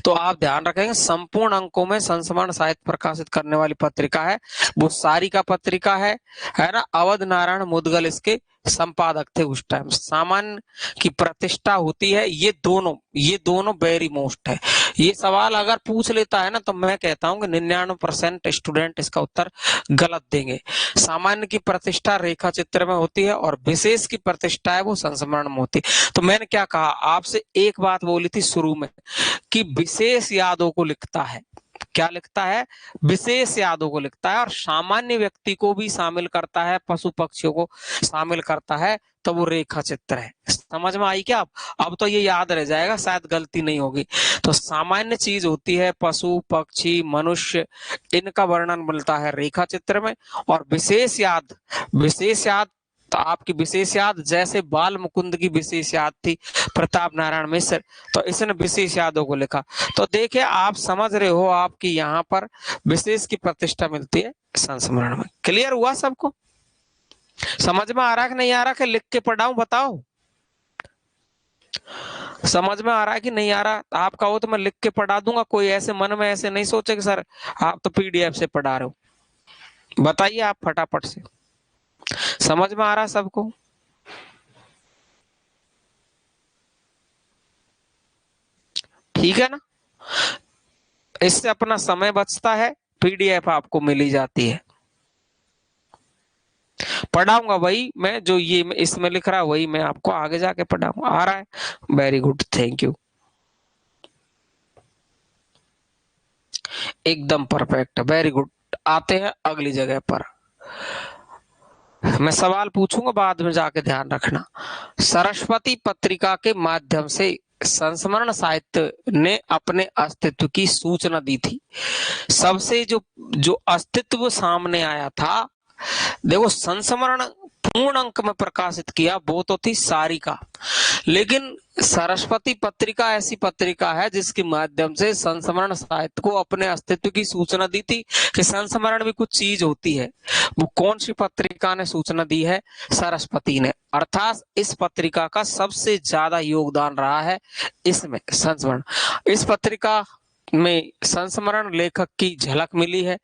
तो आप ध्यान रखेंगे संपूर्ण अंकों में संस्मरण साहित्य प्रकाशित करने वाली पत्रिका है वो सारिका पत्रिका है ना। अवध नारायण मुदगल इसके संपादक थे उस टाइम। सामान्य की प्रतिष्ठा होती है, ये दोनों वेरी मोस्ट है। ये सवाल अगर पूछ लेता है ना तो मैं कहता हूं कि 99% स्टूडेंट इसका उत्तर गलत देंगे। सामान्य की प्रतिष्ठा रेखा चित्र में होती है और विशेष की प्रतिष्ठा है वो संस्मरण में होती है। तो मैंने क्या कहा आपसे, एक बात बोली थी शुरू में कि विशेष यादों को लिखता है, क्या लिखता है, विशेष यादों को लिखता है और सामान्य व्यक्ति को भी शामिल करता है, पशु पक्षियों को शामिल करता है, तो वो रेखा चित्र है। समझ में आई क्या? अब तो ये याद रह जाएगा, शायद गलती नहीं होगी। तो सामान्य चीज होती है पशु पक्षी मनुष्य, इनका वर्णन मिलता है रेखा चित्र में। और विशेष याद तो आपकी विशेष याद जैसे बाल मुकुंद की विशेष याद थी प्रताप नारायण मिश्र, तो इसने विशेष यादों को लिखा। तो देखिए आप समझ रहे हो आपकी यहाँ पर विशेष की प्रतिष्ठा मिलती है संस्मरण में। क्लियर हुआ सबको? समझ में आ रहा है कि नहीं आ रहा, कि लिख के पढ़ाऊं बताओ? समझ में आ रहा है कि नहीं आ रहा? आप कहो तो मैं लिख के पढ़ा दूंगा, कोई ऐसे मन में ऐसे नहीं सोचे कि सर आप तो पीडीएफ से पढ़ा रहे हो। बताइए आप फटाफट से, समझ में आ रहा है सबको? ठीक है ना? इससे अपना समय बचता है, पीडीएफ आपको मिली जाती है। पढ़ाऊंगा वही मैं जो ये इसमें लिख रहा वही मैं आपको आगे जाके पढ़ाऊंगा। आ रहा है? वेरी गुड, थैंक यू, एकदम परफेक्ट, वेरी गुड। आते हैं अगली जगह पर, मैं सवाल पूछूंगा बाद में जाके ध्यान रखना। सरस्वती पत्रिका के माध्यम से संस्मरण साहित्य ने अपने अस्तित्व की सूचना दी थी। सबसे जो अस्तित्व सामने आया था, देखो संस्मरण पूर्ण अंक में प्रकाशित किया वो तो थी सारिका, लेकिन सरस्वती पत्रिका ऐसी पत्रिका है जिसके माध्यम से संस्मरण साहित्य को अपने अस्तित्व की सूचना दी थी कि संस्मरण भी कुछ चीज होती है। वो कौन सी पत्रिका ने सूचना दी है? सरस्वती ने। अर्थात इस पत्रिका का सबसे ज्यादा योगदान रहा है इसमें संस्मरण। इस पत्रिका में संस्मरण लेखक की झलक मिली है।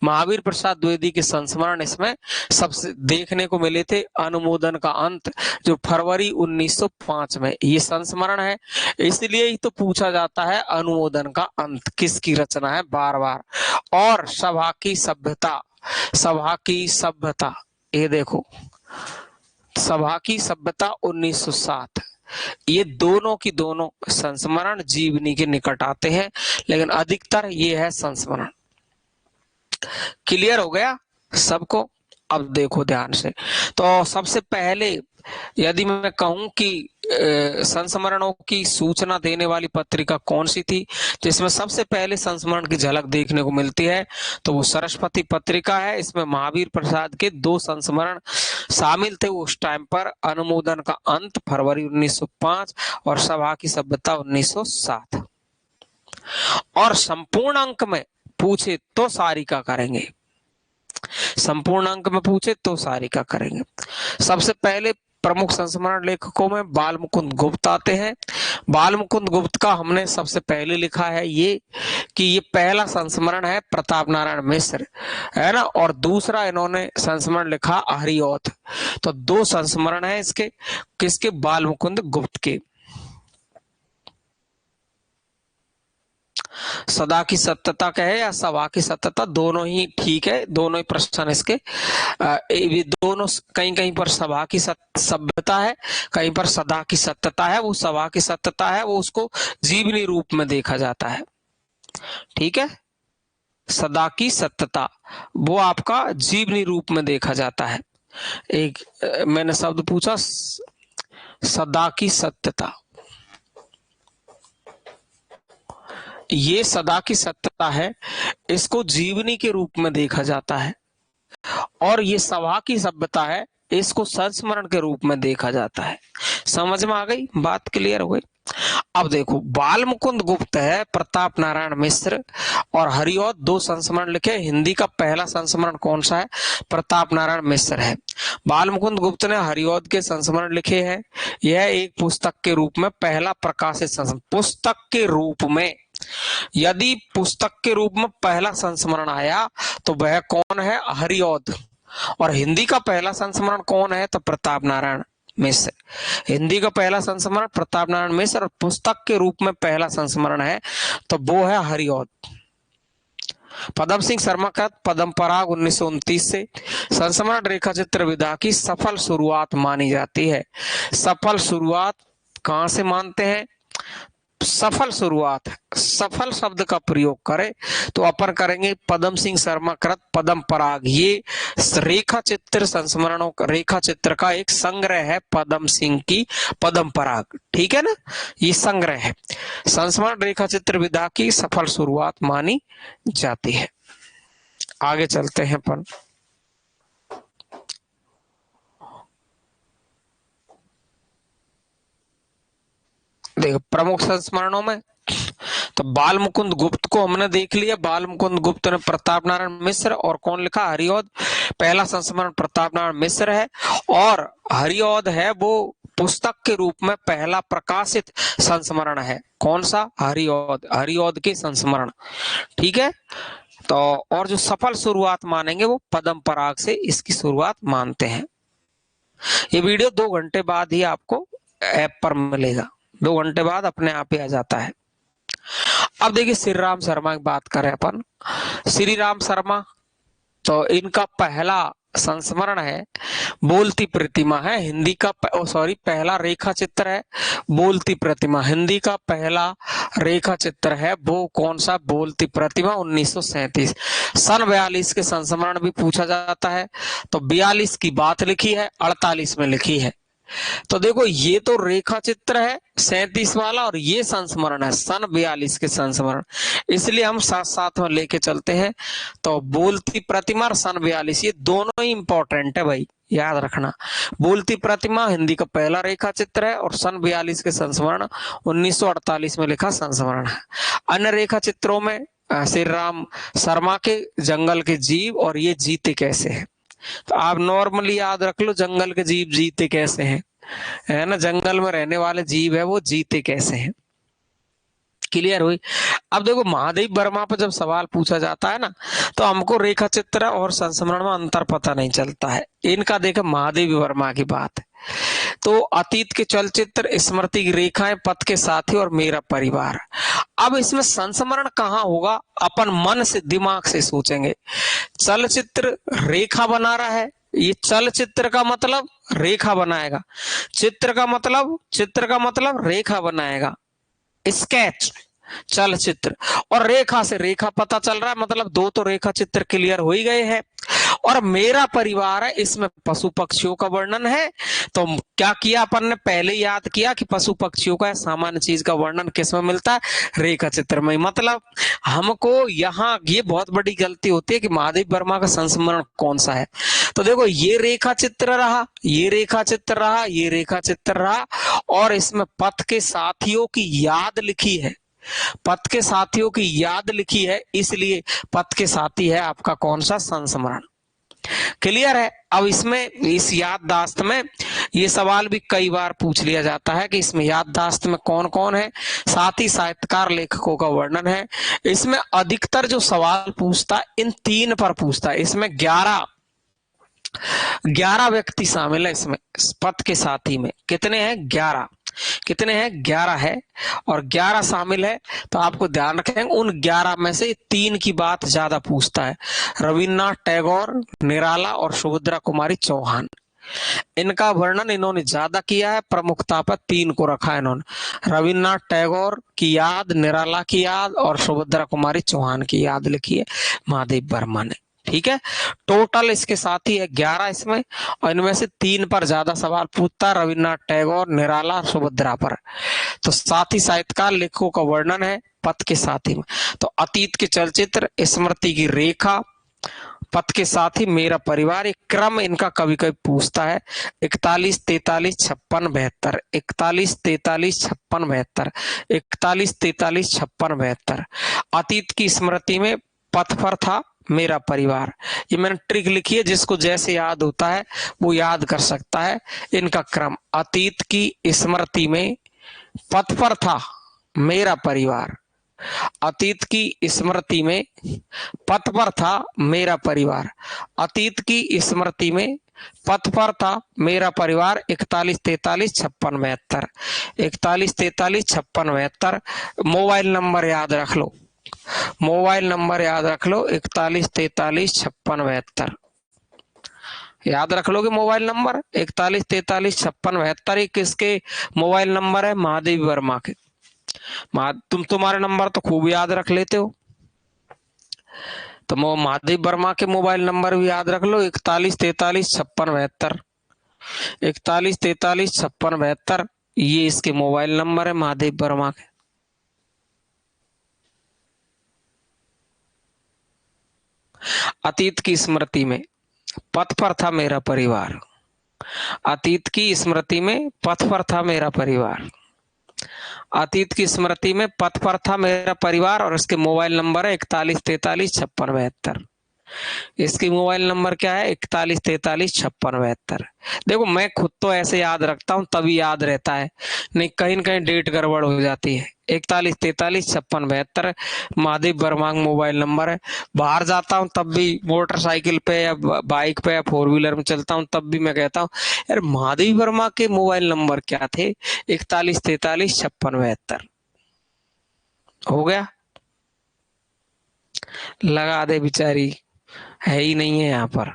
महावीर प्रसाद द्विवेदी के संस्मरण इसमें सबसे देखने को मिले थे। अनुमोदन का अंत जो फरवरी 1905 में ये संस्मरण है, इसलिए ही तो पूछा जाता है अनुमोदन का अंत किसकी रचना है बार बार। और सभा की सभ्यता, ये देखो सभा की सभ्यता 1907, ये दोनों की दोनों संस्मरण जीवनी के निकट आते हैं, लेकिन अधिकतर ये है संस्मरण। क्लियर हो गया सबको? अब देखो ध्यान से, तो सबसे पहले यदि मैं कहूं कि संस्मरणों की सूचना देने वाली पत्रिका कौन सी थी? तो इसमें सबसे पहले संस्मरण की झलक देखने को मिलती है तो वो सरस्वती पत्रिका है। इसमें महावीर प्रसाद के 2 संस्मरण शामिल थे उस टाइम पर, अनुमोदन का अंत फरवरी 1905 और सभा की सभ्यता 1907। और संपूर्ण अंक में पूछे तो सारिका करेंगे, संपूर्ण अंक में पूछे तो सारिका करेंगे। सबसे पहले प्रमुख संस्मरण लेखकों में बाल मुकुंद गुप्त आते हैं। बाल मुकुंद गुप्त का हमने सबसे पहले लिखा है ये कि ये पहला संस्मरण है प्रताप नारायण मिश्र, है ना, और दूसरा इन्होंने संस्मरण लिखा हरिऔध। तो 2 संस्मरण है इसके, किसके? बाल मुकुंद गुप्त के। सदा की सत्यता कहे या सभा की सत्यता, दोनों ही ठीक है, दोनों ही प्रश्न इसके। दोनों कहीं कहीं पर सभा की सभ्यता है, कहीं पर सदा की सत्यता है। वो सभा की सत्यता है, वो उसको जीवनी रूप में देखा जाता है, ठीक है। सदा की सत्यता वो आपका जीवनी रूप में देखा जाता है। एक मैंने शब्द पूछा, सदा की सत्यता, ये सदा की सत्यता है, इसको जीवनी के रूप में देखा जाता है। और ये सभा की सभ्यता है, इसको संस्मरण के रूप में देखा जाता है। समझ में आ गई बात? क्लियर हो गई? अब देखो, बाल मुकुंद गुप्त है, प्रताप नारायण मिश्र और हरिऔध 2 संस्मरण लिखे। हिंदी का पहला संस्मरण कौन सा है? प्रताप नारायण मिश्र है। बाल मुकुंद गुप्त ने हरिऔध के संस्मरण लिखे हैं। यह एक पुस्तक के रूप में पहला प्रकाशित संस्मरण, पुस्तक के रूप में, यदि पुस्तक के रूप में पहला संस्मरण आया तो वह कौन है? हरिऔध। और हिंदी का पहला संस्मरण कौन है? तो प्रताप नारायण मिश्र। हिंदी का पहला संस्मरण प्रताप नारायण मिश्र और पुस्तक के रूप में पहला संस्मरण है तो वो है हरिऔध। पदम सिंह शर्मा का पदम पराग 1929 से संस्मरण रेखा चित्र विधा की सफल शुरुआत मानी जाती है। सफल शुरुआत कहां से मानते हैं? सफल शुरुआत, सफल शब्द का प्रयोग करें तो अपन करेंगे पदम सिंह शर्मा कृत पदम पराग। ये रेखा चित्र संस्मरणों का, रेखा चित्र का एक संग्रह है पदम सिंह की पदम पराग, ठीक है ना, ये संग्रह है। संस्मरण रेखा चित्र विधा की सफल शुरुआत मानी जाती है। आगे चलते हैं अपन। देखो प्रमुख संस्मरणों में तो बाल मुकुंद गुप्त को हमने देख लिया। बाल मुकुंद गुप्त ने प्रताप नारायण मिश्र और कौन लिखा? हरिऔध। पहला संस्मरण प्रताप नारायण मिश्र है और हरिऔध है वो पुस्तक के रूप में पहला प्रकाशित संस्मरण है। कौन सा? हरिऔध, हरिऔध के संस्मरण, ठीक है। तो और जो सफल शुरुआत मानेंगे वो पदम पराग से इसकी शुरुआत मानते हैं। ये वीडियो 2 घंटे बाद ही आपको ऐप पर मिलेगा, 2 घंटे बाद अपने आप ही आ जाता है। अब देखिए श्री राम शर्मा की बात करें अपन। श्री राम शर्मा तो इनका पहला संस्मरण है बोलती प्रतिमा है। हिंदी का पहला रेखा चित्र है बोलती प्रतिमा। हिंदी का पहला रेखा चित्र है वो कौन सा? बोलती प्रतिमा 1937। सन 42 के संस्मरण भी पूछा जाता है तो 42 की बात लिखी है, 48 में लिखी है। तो देखो ये तो रेखा चित्र है 37 वाला और ये संस्मरण है सन 42 के संस्मरण, इसलिए हम साथ साथ में लेके चलते हैं। तो बोलती प्रतिमा और सन 42 ये दोनों ही इंपॉर्टेंट है भाई, याद रखना। बोलती प्रतिमा हिंदी का पहला रेखा चित्र है और सन 42 के संस्मरण 1948 में लिखा संस्मरण है। अन्य रेखा चित्रों में श्री राम शर्मा के जंगल के जीव और ये जीते कैसे है। तो आप नॉर्मली याद रख लो जंगल के जीव जीते कैसे हैं, है ना, जंगल में रहने वाले जीव है वो जीते कैसे हैं। क्लियर हुई? अब देखो महादेव वर्मा पर जब सवाल पूछा जाता है ना तो हमको रेखा चित्र और संस्मरण में अंतर पता नहीं चलता है। इनका देखो महादेव वर्मा की बात है तो अतीत के चलचित्र, स्मृति की रेखाएं, पथ के साथी और मेरा परिवार। अब इसमें संस्मरण कहाँ होगा? अपन मन से दिमाग से सोचेंगे। चलचित्र रेखा बना रहा है, ये चलचित्र का मतलब रेखा बनाएगा, चित्र का मतलब रेखा बनाएगा। स्केच चलचित्र और रेखा से रेखा पता चल रहा है, मतलब 2 तो रेखा चित्र क्लियर हो ही गए हैं। और मेरा परिवार है, इसमें पशु पक्षियों का वर्णन है। तो क्या किया अपन ने, पहले याद किया कि पशु पक्षियों का सामान्य चीज का वर्णन किस में मिलता है, रेखा चित्र में। मतलब हमको यहाँ ये बहुत बड़ी गलती होती है कि महादेव वर्मा का संस्मरण कौन सा है। तो देखो ये रेखा चित्र रहा, ये रेखा चित्र रहा, ये रेखा चित्र रहा, और इसमें पथ के साथियों की याद लिखी है, पथ के साथियों की याद लिखी है, इसलिए पथ के साथी है आपका कौन सा, संस्मरण। क्लियर है। अब इसमें इस याददाश्त में ये सवाल भी कई बार पूछ लिया जाता है कि इसमें याददाश्त में कौन कौन है, साथ ही साहित्यकार लेखकों का वर्णन है। इसमें अधिकतर जो सवाल पूछता है इन तीन पर पूछता है। इसमें 11 व्यक्ति शामिल है इसमें, पथ के साथी में कितने हैं, 11। कितने हैं, 11 है, और 11 शामिल है। तो आपको ध्यान रखेंगे उन 11 में से 3 की बात ज्यादा पूछता है, रविन्द्रनाथ टैगोर, निराला और सुभद्रा कुमारी चौहान। इनका वर्णन इन्होंने ज्यादा किया है, प्रमुखता पर 3 को रखा है इन्होंने, रविन्द्रनाथ टैगोर की याद, निराला की याद और सुभद्रा कुमारी चौहान की याद लिखी है महादेव वर्मा ने। ठीक है, टोटल इसके साथ ही है 11 इसमें, और इनमें से 3 पर ज्यादा सवाल पूछता, रविन्द्रनाथ टैगोर, निराला, सुभद्रा पर। तो साथी साहित्यकार लेखकों का वर्णन है पथ के साथी में। तो अतीत के चलचित्र, स्मृति की रेखा, पथ के साथी, मेरा परिवार, एक क्रम इनका कभी कभी पूछता है, 41, 43, 56, 72, 41, 43, 56, 72, 41, 43, 56, 72। अतीत की स्मृति में पथ पर था मेरा परिवार। ये मैंने ट्रिक लिखी है, जिसको जैसे याद होता है वो याद कर सकता है। इनका क्रम, अतीत की स्मृति में पथ पर था मेरा परिवार, अतीत की स्मृति में पथ पर था मेरा परिवार, अतीत की स्मृति में पथ पर था मेरा परिवार, 41, 43, 56, 72, 41, 43, 56, 72। मोबाइल नंबर याद रख लो, मोबाइल नंबर याद रख लो, 41, 43, 56, 72। याद रख लोगे मोबाइल नंबर 41, 43, 56, 72। किसके मोबाइल नंबर है, महादेव वर्मा के। तुम्हारे नंबर तो खूब याद रख लेते हो, तो महादेव वर्मा के मोबाइल नंबर भी याद रख लो, 41, 43, 56, 72, 41, 43, 56, 72। ये इसके मोबाइल नंबर है महादेव वर्मा के। अतीत की स्मृति में पथ पर था मेरा परिवार, अतीत की स्मृति में पथ पर था मेरा परिवार, अतीत की स्मृति में पथ पर था मेरा परिवार, और इसके मोबाइल नंबर है 41, 43, 56, 72। इसकी मोबाइल नंबर क्या है, 41, 43, 56, 72। देखो मैं खुद तो ऐसे याद रखता हूँ तभी याद रहता है, नहीं कहीं न कहीं डेट गड़बड़ हो जाती है। 41, 43, 56, 72 महादेव वर्मा मोबाइल नंबर है। बाहर जाता हूँ तब भी, मोटरसाइकिल पे या बाइक पे या 4 व्हीलर में चलता हूँ तब भी मैं कहता हूँ यार महादेव वर्मा के मोबाइल नंबर क्या थे, 41, 43, 56, 72। हो गया, लगा दे बेचारी, है ही नहीं है यहाँ पर।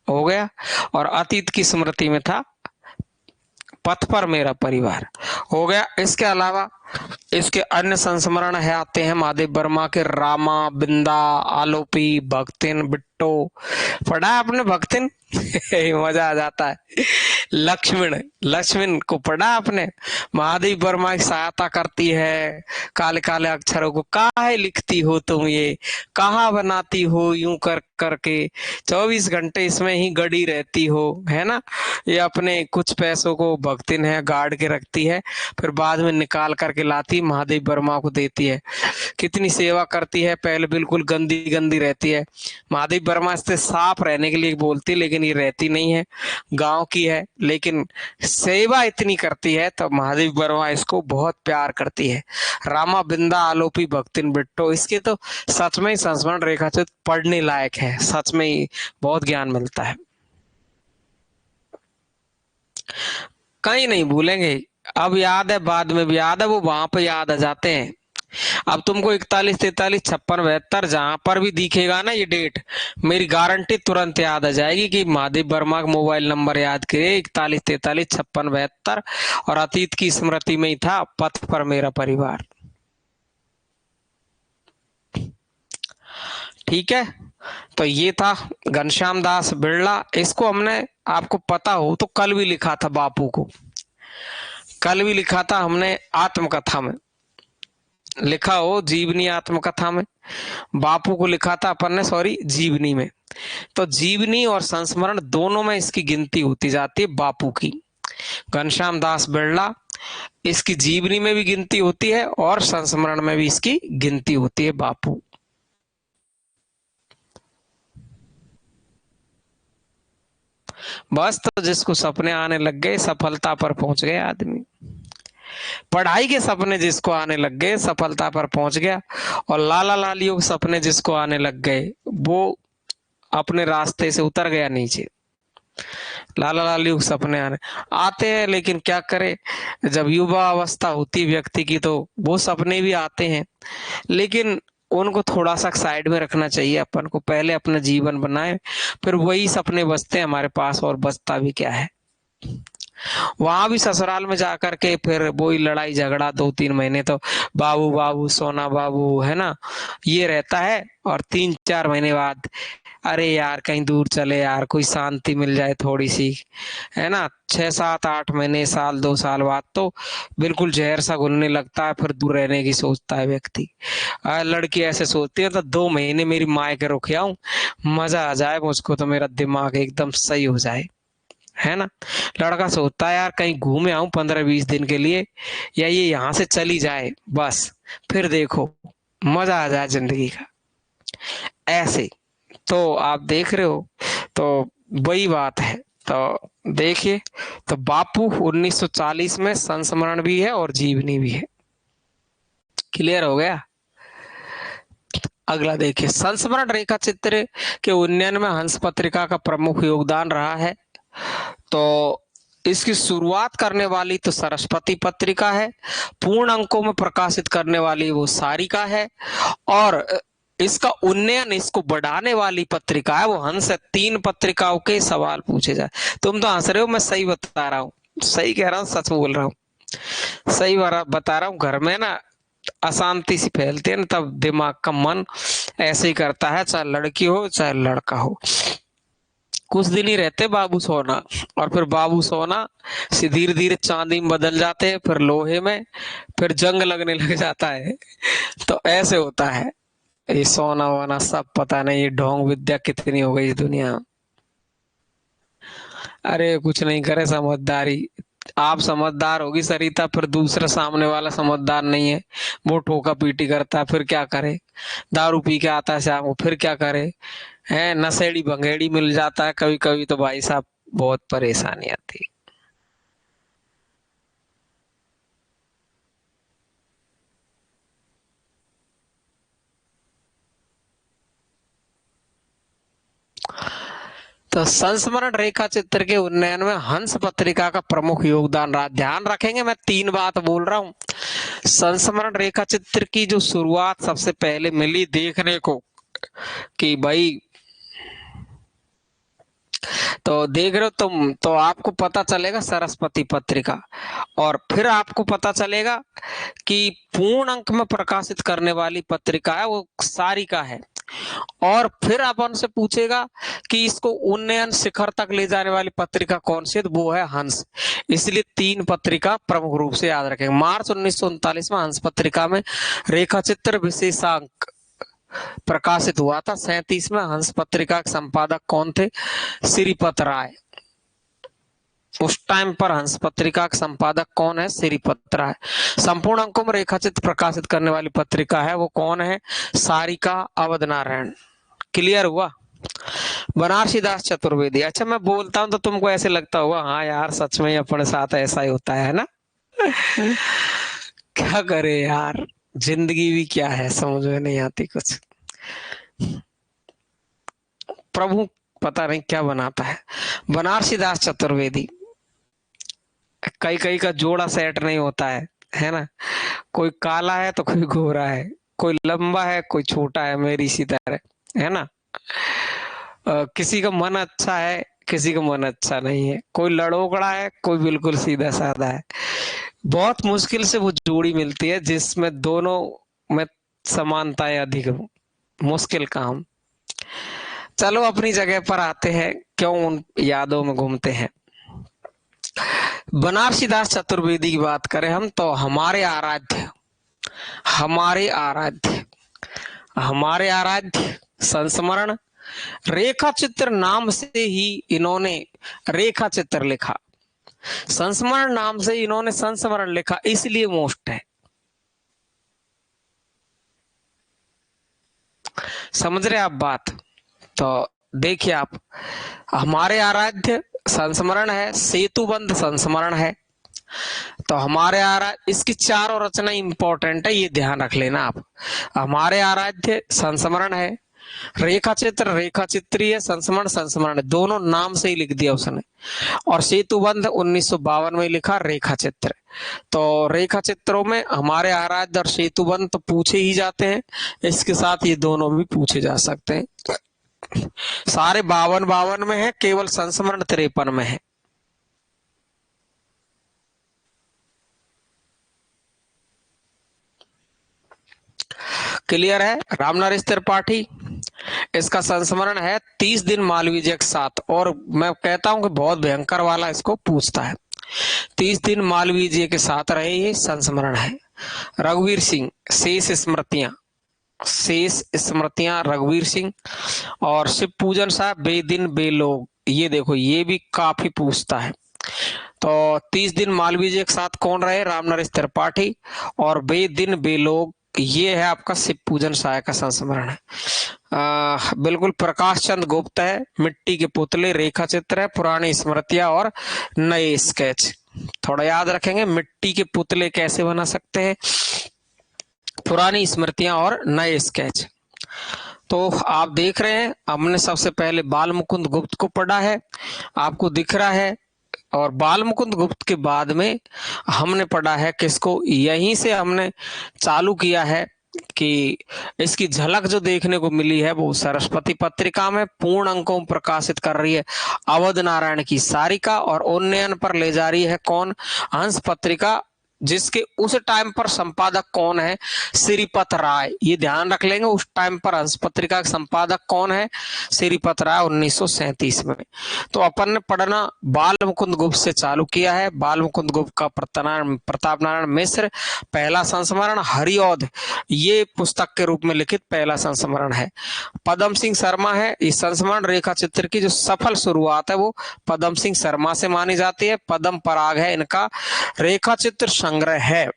हो गया। और अतीत की स्मृति में था पथ पर मेरा परिवार। हो गया। इसके अलावा इसके अन्य संस्मरण है आते हैं महादेव वर्मा के, रामा, बिंदा, आलोपी, भक्तिन, बिट्टो। पढ़ा है आपने भक्तिन? मजा आ जाता है। लक्ष्मण, लक्ष्मण को पढ़ा आपने? महादेव वर्मा की सहायता करती है, काले काले अक्षरों को काहे लिखती हो तुम, ये कहाँ बनाती हो यूं कर करके, 24 घंटे इसमें ही गड़ी रहती हो, है ना। ये अपने कुछ पैसों को भक्तिन है गाड़ के रखती है, फिर बाद में निकाल करके लाती महादेव वर्मा को देती है। कितनी सेवा करती है, पहले बिल्कुल गंदी गंदी रहती है, महादेव वर्मा इससे साफ रहने के लिए बोलती, लेकिन ये रहती नहीं है, गांव की है, लेकिन सेवा इतनी करती है तो महादेव वर्मा इसको बहुत प्यार करती है। रामा, बिंदा, आलोपी, भक्तिन, बिट्टो, इसके तो सच में ही संस्मरण रेखाचित्र पढ़ने लायक है, सच में ही बहुत ज्ञान मिलता है, कहीं नहीं भूलेंगे। अब याद है, बाद में भी याद है, वो वहां पे याद आ जाते हैं। अब तुमको 41, 43, 56, 72 जहां पर भी दिखेगा ना ये डेट, मेरी गारंटी तुरंत याद आ जाएगी कि महादेव वर्मा का मोबाइल नंबर याद करिए, 41, 43, 56, 72, और अतीत की स्मृति में ही था पथ पर मेरा परिवार। ठीक है। तो ये था घनश्याम दास बिरला। इसको हमने, आपको पता हो तो, कल भी लिखा था बापू को, कल भी लिखा था हमने आत्मकथा में, लिखा हो जीवनी आत्मकथा में, बापू को लिखा था अपन ने, सॉरी, जीवनी में। तो जीवनी और संस्मरण दोनों में इसकी गिनती होती जाती है बापू की। घनश्याम दास बिरला, इसकी जीवनी में भी गिनती होती है और संस्मरण में भी इसकी गिनती होती है बापू। बस, तो जिसको सपने आने लग गए सफलता पर पहुंच गए आदमी। पढ़ाई के सपने जिसको आने लग गए सफलता पर पहुंच गया, और लाला लालियों के सपने जिसको आने लग गए वो अपने रास्ते से उतर गया नीचे। लाला लालियों के सपने आने आते हैं, लेकिन क्या करे, जब युवा अवस्था होती व्यक्ति की तो वो सपने भी आते हैं, लेकिन उनको थोड़ा सा साइड में रखना चाहिए अपन को। पहले अपना जीवन बनाए, फिर वही सपने बचते हैं हमारे पास, और बचता भी क्या है। वहां भी ससुराल में जाकर के फिर वही लड़ाई झगड़ा, 2-3 महीने तो बाबू बाबू सोना बाबू, है ना, ये रहता है। और 3-4 महीने बाद, अरे यार कहीं दूर चले यार, कोई शांति मिल जाए थोड़ी सी, है ना। 6-7-8 महीने, साल 2 साल बाद तो बिल्कुल जहर सा घुलने लगता है, फिर दूर रहने की सोचता है व्यक्ति। लड़की ऐसे सोचती है तो 2 महीने मेरी माँ के रुक आऊं, मजा आ जाए मुझको, तो मेरा दिमाग एकदम सही हो जाए, है ना। लड़का सोचता है यार कहीं घूमे आऊं 15-20 दिन के लिए, या ये यहाँ से चली जाए बस, फिर देखो मजा आ जाए जिंदगी का। ऐसे तो आप देख रहे हो, तो वही बात है। तो देखिए, तो बापू 1940 में संस्मरण भी है और जीवनी भी है। क्लियर हो गया। अगला देखिए, संस्मरण रेखा चित्र के उन्नयन में हंस पत्रिका का प्रमुख योगदान रहा है। तो इसकी शुरुआत करने वाली तो सरस्वती पत्रिका है, पूर्ण अंकों में प्रकाशित करने वाली वो सारिका है, और इसका उन्नयन, इसको बढ़ाने वाली पत्रिका है वो हंस है। 3 पत्रिकाओं के सवाल पूछे जाए। तुम तो हंस रहे हो, मैं सही बता रहा हूँ, सही कह रहा हूँ, सच बोल रहा हूँ, सही बता रहा हूँ। घर में ना अशांति सी फैलती है ना, तब दिमाग का मन ऐसे ही करता है, चाहे लड़की हो चाहे लड़का हो। कुछ दिन ही रहते बाबू सोना, और फिर बाबू सोना से धीरे धीरे चांदी में बदल जाते हैं, फिर लोहे में, फिर जंग लगने लग जाता है। तो ऐसे होता है। ये सोना वोना सब पता नहीं, ये ढोंग विद्या कितनी हो गई इस दुनिया में। अरे कुछ नहीं करे, समझदारी। आप समझदार होगी सरिता, फिर दूसरा सामने वाला समझदार नहीं है, वो ठोका पीटी करता है, फिर क्या करे। दारू पी के आता है शाम को, फिर क्या करे। है नशेड़ी भंगेड़ी मिल जाता है कभी कभी, तो भाई साहब बहुत परेशानी आती है। तो संस्मरण रेखा चित्र के उन्नयन में हंस पत्रिका का प्रमुख योगदान रहा। ध्यान रखेंगे, मैं 3 बात बोल रहा हूं। संस्मरण रेखा चित्र की जो शुरुआत सबसे पहले मिली देखने को, कि भाई, तो देख रहे हो तुम, तो आपको पता चलेगा सरस्वती पत्रिका, और फिर आपको पता चलेगा कि पूर्ण अंक में प्रकाशित करने वाली पत्रिका है वो सारिका है, और फिर अपन से पूछेगा कि इसको उन्नयन शिखर तक ले जाने वाली पत्रिका कौन सी है, तो वो है हंस। इसलिए 3 पत्रिका प्रमुख रूप से याद रखेंगे। मार्च 1939 में हंस पत्रिका में रेखा चित्र विशेषांक प्रकाशित हुआ था। 37 में हंस पत्रिका के संपादक कौन थे, श्रीपत राय। उस टाइम पर हंस पत्रिका का संपादक कौन है, श्रीपत राय। संपूर्ण अंकों में रेखाचित्र प्रकाशित करने वाली पत्रिका है वो कौन है, सारिका अवध नारायण। क्लियर हुआ। बनारसी दास चतुर्वेदी। अच्छा, मैं बोलता हूं तो तुमको ऐसे लगता होगा, हाँ यार सच में अपने साथ ऐसा ही होता है ना। क्या करे यार, जिंदगी भी क्या है, समझ में नहीं आती कुछ। प्रभु पता नहीं क्या बनाता है। बनारसी दास चतुर्वेदी, कई कई का जोड़ा सेट नहीं होता है ना। कोई काला है तो कोई गोरा है, कोई लंबा है कोई छोटा है, मेरी इसी तरह, है ना। किसी का मन अच्छा है, किसी का मन अच्छा नहीं है, कोई लड़ोकड़ा है कोई बिल्कुल सीधा साधा है। बहुत मुश्किल से वो जोड़ी मिलती है जिसमें दोनों में समानताएं अधिक हो। मुश्किल काम। चलो अपनी जगह पर आते हैं, क्यों उन यादों में घूमते हैं। बनारसी दास चतुर्वेदी की बात करें हम तो हमारे आराध्य हमारे आराध्य संस्मरण रेखा चित्र नाम से ही इन्होंने रेखा चित्र लिखा, संस्मरण नाम से इन्होंने संस्मरण लिखा, इसलिए मोस्ट है। समझ रहे आप बात? तो देखिए आप, हमारे आराध्य संस्मरण है, सेतुबंध संस्मरण है। तो हमारे आराध्य, इसकी चारों रचना इंपॉर्टेंट है, ये ध्यान रख लेना आप। हमारे आराध्य संस्मरण है, रेखा चित्रीय, संस्मरण संस्मरण, दोनों नाम से ही लिख दिया उसने। और सेतुबंध 1952 में लिखा रेखा चित्र। तो रेखा चित्रों में हमारे आराध्य और सेतुबंध तो पूछे ही जाते हैं, इसके साथ ये दोनों भी पूछे जा सकते हैं। सारे 52 में है, केवल संस्मरण 53 में है। क्लियर है? रामनरेश त्रिपाठी, इसका संस्मरण है 30 दिन मालवीय जी के साथ। और मैं कहता हूं कि बहुत भयंकर वाला इसको पूछता है। 30 दिन मालवीय जी के साथ रहे, ये संस्मरण है। रघुवीर सिंह, शेष स्मृतियां रघुवीर सिंह। और शिव पूजन साहब, बेदिन बेलोग, ये देखो ये भी काफी पूछता है। तो 30 दिन मालवीय जी के साथ कौन रहे? रामनरेश त्रिपाठी। और बेदिन बेलोग, ये है आपका शिव पूजन साय का संस्मरण है। बिल्कुल प्रकाश चंद गुप्त है, मिट्टी के पुतले, रेखा चित्र है, पुरानी स्मृतियां और नए स्केच। थोड़ा याद रखेंगे, मिट्टी के पुतले कैसे बना सकते हैं, पुरानी स्मृतियां और नए स्केच। तो आप देख रहे हैं, हमने सबसे पहले बाल मुकुंद गुप्त को पढ़ा है, आपको दिख रहा है। और बाल मुकुंद गुप्त के बाद में हमने पढ़ा है किसको, यहीं से हमने चालू किया है कि इसकी झलक जो देखने को मिली है वो सरस्वती पत्रिका में पूर्ण अंकों में प्रकाशित कर रही है अवध नारायण की सारिका, और उन्नयन पर ले जा रही है कौन? हंस पत्रिका, जिसके उस टाइम पर संपादक कौन है? श्रीपत राय। ये ध्यान रख लेंगे, उस टाइम पर हंस पत्रिका का संपादक कौन है? श्रीपत राय, 1937 में। तो अपन ने पढ़ना बाल मुकुंद गुप्त से चालू किया है। बाल मुकुंद गुप्त का प्रताप नारायण मिश्र पहला संस्मरण, हरिऔध, ये पुस्तक के रूप में लिखित पहला संस्मरण है। पदम सिंह शर्मा है, इस संस्मरण रेखा चित्र की जो सफल शुरुआत है वो पदम सिंह शर्मा से मानी जाती है। पदम पराग है इनका रेखा चित्र संग्रह है।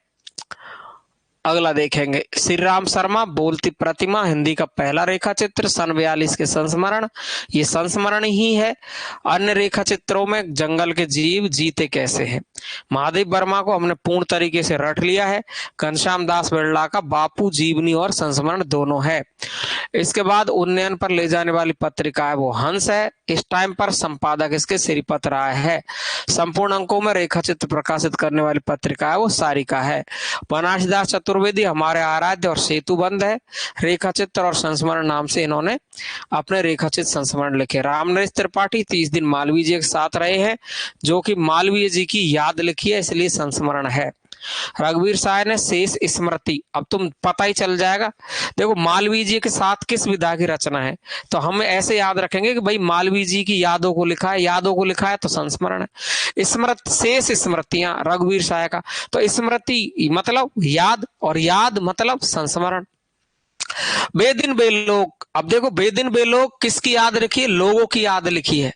अगला देखेंगे, श्री राम शर्मा, बोलती प्रतिमा, हिंदी का पहला रेखा चित्र, सन 42 के संस्मरण, ये संस्मरण ही है। अन्य रेखा चित्रों में जंगल के जीव जीते कैसे हैं। महादेव वर्मा को हमने पूर्ण तरीके से रट लिया है। घनश्याम दास बिरला का बापू जीवनी और संस्मरण दोनों है। इसके बाद उन्नयन पर ले जाने वाली पत्रिका है वो हंस है, इस टाइम पर संपादक इसके श्रीपत राय है। संपूर्ण अंकों में रेखा चित्र प्रकाशित करने वाली पत्रिका है वो सारिका है। बनारसी दास चतुर्वेदी हमारे आराध्य और सेतुबंध है, रेखा चित्र और संस्मरण नाम से इन्होंने अपने रेखा चित्र संस्मरण लिखे। रामनरेश त्रिपाठी 30 दिन मालवीय जी के साथ रहे हैं, जो कि मालवीय जी की याद लिखी है, इसलिए संस्मरण है। रघुवीर साय ने शेष स्मृति, अब तुम पता ही चल जाएगा। देखो मालवीय जी के साथ किस विधा की रचना है, तो हम ऐसे याद रखेंगे कि भाई मालवीय जी की यादों को लिखा है, यादों को लिखा है तो संस्मरण है। स्मृत, शेष स्मृतियां रघुवीर साय का, तो स्मृति मतलब याद और याद मतलब संस्मरण। बेदिन बेलोक, अब देखो बेदिन बेलोक किसकी याद लिखी है? लोगों की याद लिखी है।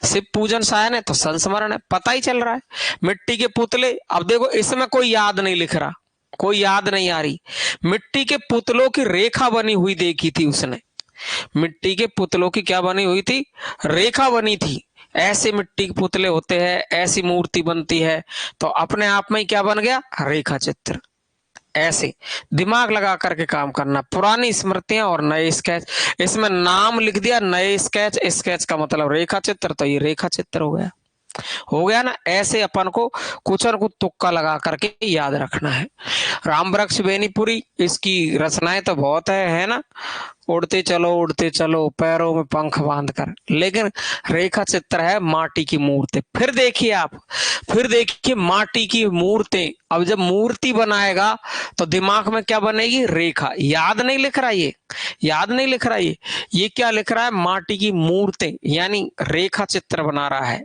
शिव पूजन सायन है तो संस्मरण है, पता ही चल रहा है। मिट्टी के पुतले, अब देखो इसमें कोई याद नहीं लिख रहा, कोई याद नहीं आ रही। मिट्टी के पुतलों की रेखा बनी हुई देखी थी उसने, मिट्टी के पुतलों की क्या बनी हुई थी? रेखा बनी थी। ऐसे मिट्टी के पुतले होते हैं, ऐसी मूर्ति बनती है, तो अपने आप में क्या बन गया? रेखा चित्र। ऐसे दिमाग लगा करके काम करना। पुरानी स्मृतियां और नए स्केच, इसमें नाम लिख दिया नए स्केच, स्केच का मतलब रेखा चित्र, तो ये रेखा चित्र हो गया। हो गया ना। ऐसे अपन को कुछ और कुछ तुक्का लगा करके याद रखना है। राम वृक्ष बेनीपुरी, इसकी रचनाएं तो बहुत है ना। उड़ते चलो पैरों में पंख बांध कर, लेकिन रेखा चित्र है माटी की मूर्ति। फिर देखिए आप, फिर देखिए माटी की मूर्ति। अब जब मूर्ति बनाएगा तो दिमाग में क्या बनेगी? रेखा। याद नहीं लिख रहा ये, याद नहीं लिख रहा ये क्या लिख रहा है? माटी की मूर्ति, यानी रेखा चित्र बना रहा है।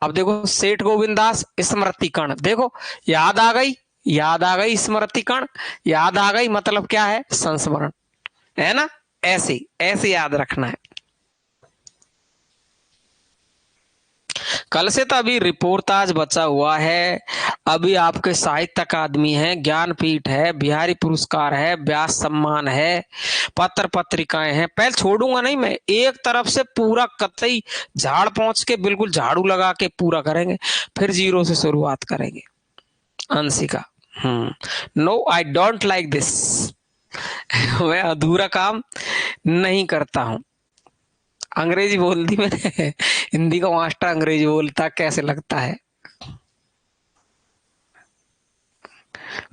अब देखो सेठ गोविंद दास स्मृति कण, देखो याद आ गई, याद आ गई स्मृति कण, याद आ गई, मतलब क्या है? संस्मरण, है ना। ऐसे ऐसे याद रखना है। कल से तो अभी रिपोर्टाज बचा हुआ है, अभी आपके साहित्य अकादमी है, ज्ञानपीठ है, बिहारी पुरस्कार है, व्यास सम्मान है, पत्र पत्रिकाएं हैं। पहले छोड़ूंगा नहीं मैं, एक तरफ से पूरा कतई झाड़ पहुंच के बिल्कुल झाड़ू लगा के पूरा करेंगे, फिर जीरो से शुरुआत करेंगे। Anshika, no I don't like this. मैं अधूरा काम नहीं करता हूं। अंग्रेजी बोल दी मैंने। हिंदी का मास्टर अंग्रेजी बोलता, कैसे लगता है?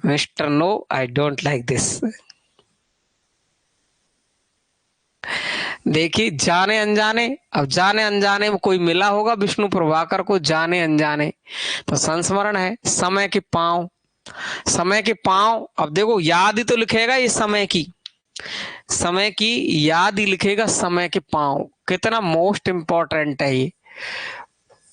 Mister no I don't like this. देखिए जाने अनजाने, अब जाने अनजाने में कोई मिला होगा विष्णु प्रभाकर को, जाने अनजाने तो संस्मरण है। समय के पांव, समय के पांव। अब देखो याद ही तो लिखेगा ये, समय की, समय की याद ही लिखेगा, समय के पांव। कितना मोस्ट इंपॉर्टेंट है ये।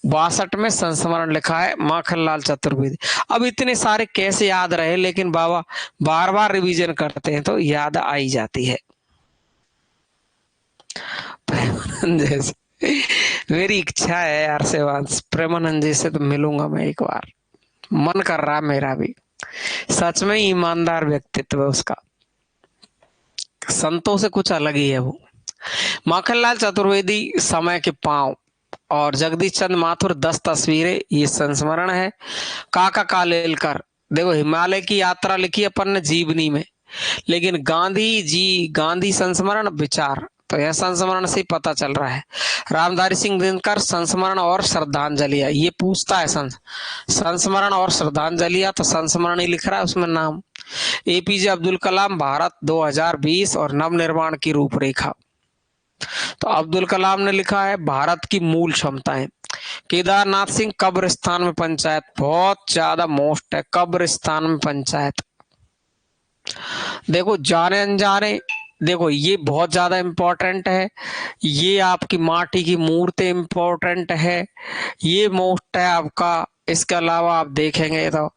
62 में संस्मरण लिखा है माखनलाल चतुर्वेदी। अब इतने सारे कैसे याद रहे, लेकिन बाबा बार बार रिवीजन करते हैं तो याद आई जाती है। प्रेमानंद जैसे, मेरी इच्छा है यार सेवांश, प्रेमानंद जी से तो मिलूंगा मैं एक बार, मन कर रहा मेरा भी। सच में ईमानदार व्यक्तित्व है उसका, संतों से कुछ अलग ही है वो। माखनलाल चतुर्वेदी, समय के पांव, और जगदीश चंद्र माथुर 10 तस्वीरें, ये संस्मरण है। काका कालेलकर, देखो हिमालय की यात्रा लिखी अपन ने जीवनी में, लेकिन गांधी जी, गांधी संस्मरण विचार, तो यह संस्मरण से पता चल रहा है। रामधारी सिंह दिनकर, संस्मरण और श्रद्धांजलि, ये पूछता है संस्मरण और श्रद्धांजलि, तो संस्मरण ही लिख रहा है उसमें नाम। एपीजे अब्दुल कलाम, भारत 2020 और नवनिर्माण की रूपरेखा, तो अब्दुल कलाम ने लिखा है भारत की मूल क्षमताएं। केदारनाथ सिंह, कब्रिस्तान में पंचायत, बहुत ज्यादा मोस्ट है, कब्रिस्तान में पंचायत। देखो जाने अनजाने, देखो ये बहुत ज्यादा इंपॉर्टेंट है। ये आपकी माटी की मूर्ति इंपॉर्टेंट है, ये मोस्ट है आपका। इसके अलावा आप देखेंगे तो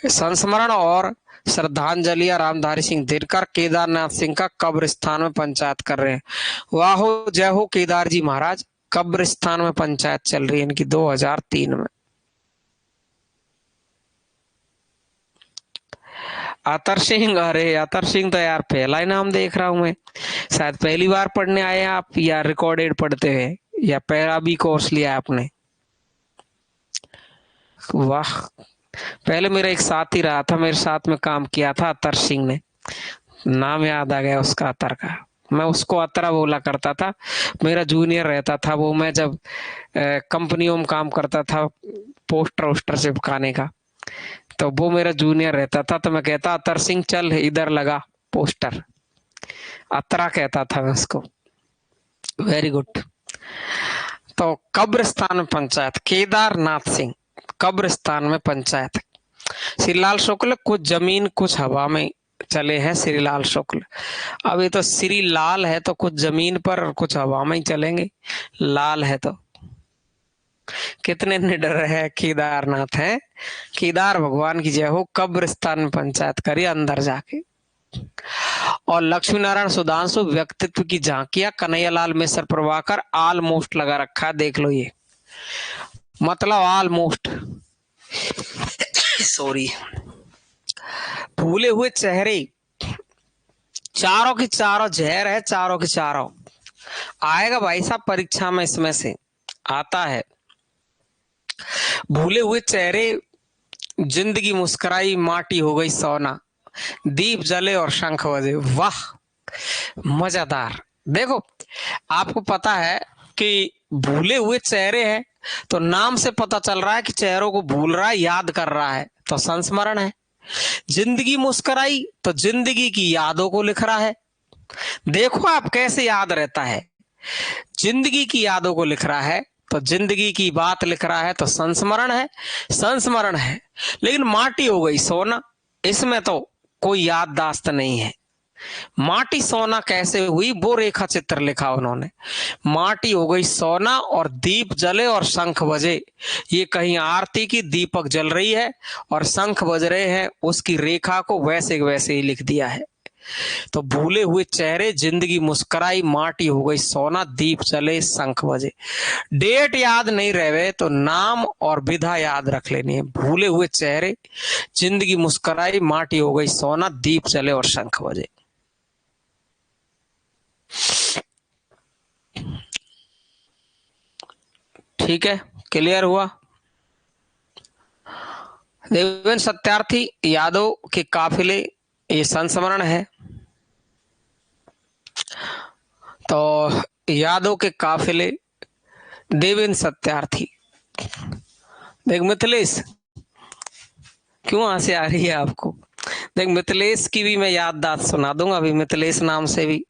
संस्मरण और श्रद्धांजलि रामधारी सिंह दिनकर, केदारनाथ सिंह का कब्रिस्तान में पंचायत कर रहे हैं। वाह हो जय हो केदार जी महाराज, कब्रिस्तान में पंचायत चल रही है इनकी 2003 में। अतर सिंह, अरे अतर सिंह तो यार पहला ही नाम देख रहा हूं मैं, शायद पहली बार पढ़ने आए हैं आप, या रिकॉर्डेड पढ़ते हैं, या पहला भी कोर्स लिया आपने? वाह, पहले मेरा एक साथी रहा था, मेरे साथ में काम किया था अतर सिंह ने, नाम याद आ गया उसका, अतर का। मैं उसको अतरा बोला करता था, मेरा जूनियर रहता था वो। मैं जब कंपनियों में काम करता था पोस्टर वोस्टर चिपकाने का, तो वो मेरा जूनियर रहता था, तो मैं कहता अतर सिंह चल इधर लगा पोस्टर, अतरा कहता था मैं उसको। Very good. तो कब्रिस्तान में पंचायत, केदारनाथ सिंह, कब्रिस्तान में पंचायत। श्रीलाल शुक्ल, कुछ जमीन कुछ हवा में चले हैं श्रीलाल शुक्ल। अब ये तो श्री लाल है तो कुछ जमीन पर और कुछ हवा में ही चलेंगे, लाल है तो। कितने निडर है केदारनाथ है, केदार भगवान की जय हो, कब्रिस्तान में पंचायत करी अंदर जाके। और लक्ष्मी नारायण सुधांशु, व्यक्तित्व की झांकियां, कन्हैयालाल मिश्र प्रभाकर, ऑलमोस्ट लगा रखा है, देख लो ये मतलब ऑलमोस्ट। सॉरी, भूले हुए चेहरे, चारों की चारों जहर है, चारों की चारों। आएगा भाई साहब परीक्षा में, इसमें से आता है। भूले हुए चेहरे, जिंदगी मुस्कुराई, माटी हो गई सोना, दीप जले और शंख बजे। वाह मजेदार। देखो आपको पता है कि भूले हुए चेहरे हैं, तो नाम से पता चल रहा है कि चेहरों को भूल रहा है, याद कर रहा है, तो संस्मरण है। जिंदगी मुस्कुराई तो जिंदगी की यादों को लिख रहा है। देखो आप कैसे याद रहता है, जिंदगी की यादों को लिख रहा है, तो जिंदगी की बात लिख रहा है, तो संस्मरण है। संस्मरण है, लेकिन माटी हो गई सोना, इसमें तो कोई याददाश्त नहीं है। माटी सोना कैसे हुई वो रेखा चित्र लिखा उन्होंने। माटी हो गई सोना और दीप जले और शंख बजे। ये कहीं आरती की दीपक जल रही है और शंख बज रहे हैं, उसकी रेखा को वैसे वैसे ही लिख दिया है। तो भूले हुए चेहरे, जिंदगी मुस्कुराई, माटी हो गई सोना, दीप जले, शंख बजे। डेट याद नहीं रहे तो नाम और विधा याद रख लेनी है। भूले हुए चेहरे, जिंदगी मुस्कुराई, माटी हो गई सोना, दीप जले और शंख बजे। ठीक है, क्लियर हुआ? देवेंद्र सत्यार्थी यादव के काफिले, ये संस्मरण है। तो यादव के काफिले, देवेंद्र सत्यार्थी। देख मिथिलेश, क्यों हंसी आ रही है आपको? देख मिथिलेश की भी मैं याददाश्त सुना दूंगा अभी, मिथिलेश नाम से भी।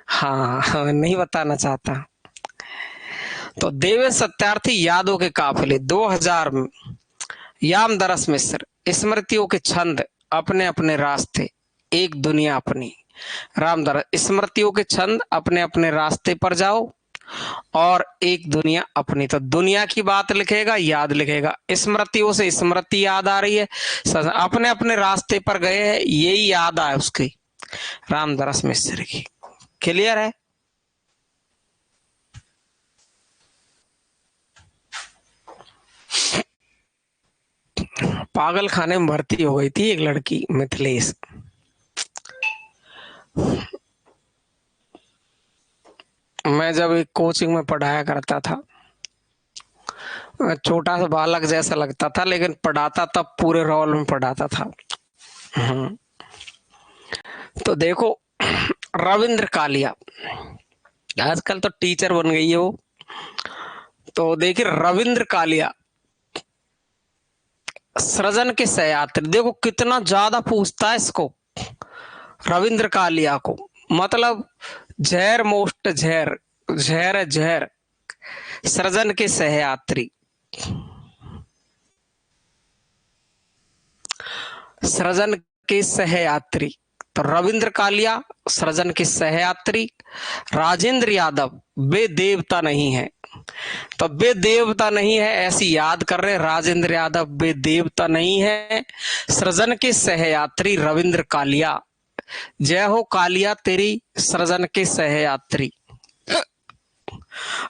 हाँ, नहीं बताना चाहता। तो देवेंद्र सत्यार्थी यादव के काफिले 2000 में, यामदरस मिश्र स्मृतियों के छंद, अपने अपने रास्ते, एक दुनिया अपनी। रामदरस स्मृतियों के छंद, अपने अपने रास्ते पर जाओ और एक दुनिया अपनी। तो दुनिया की बात लिखेगा, याद लिखेगा। स्मृतियों से स्मृति याद आ रही है, अपने अपने रास्ते पर गए हैं, यही याद आए उसकी, रामदरस मिश्र की। क्लियर है? पागल खाने में भर्ती हो गई थी एक लड़की, मिथिलेश। मैं जब एक कोचिंग में पढ़ाया करता था, छोटा सा बालक जैसा लगता था, लेकिन पढ़ाता तब पूरे रोल में पढ़ाता था। तो देखो, रविंद्र कालिया आजकल तो टीचर बन गई है वो। तो देखिए, रविंद्र कालिया सृजन के सहयात्री, देखो कितना ज्यादा पूछता है इसको, रविंद्र कालिया को। मतलब झेर मोस्ट झेर, झेर है झेर, सृजन के सहयात्री। सृजन के सहयात्री, तो रविंद्र कालिया सृजन के सहयात्री। राजेंद्र यादव वे देवता नहीं है, तो वे देवता नहीं है ऐसी याद कर रहे। राजेंद्र यादव वे देवता नहीं है, सृजन के सहयात्री रविंद्र कालिया। जय हो कालिया तेरी, सृजन के सहयात्री।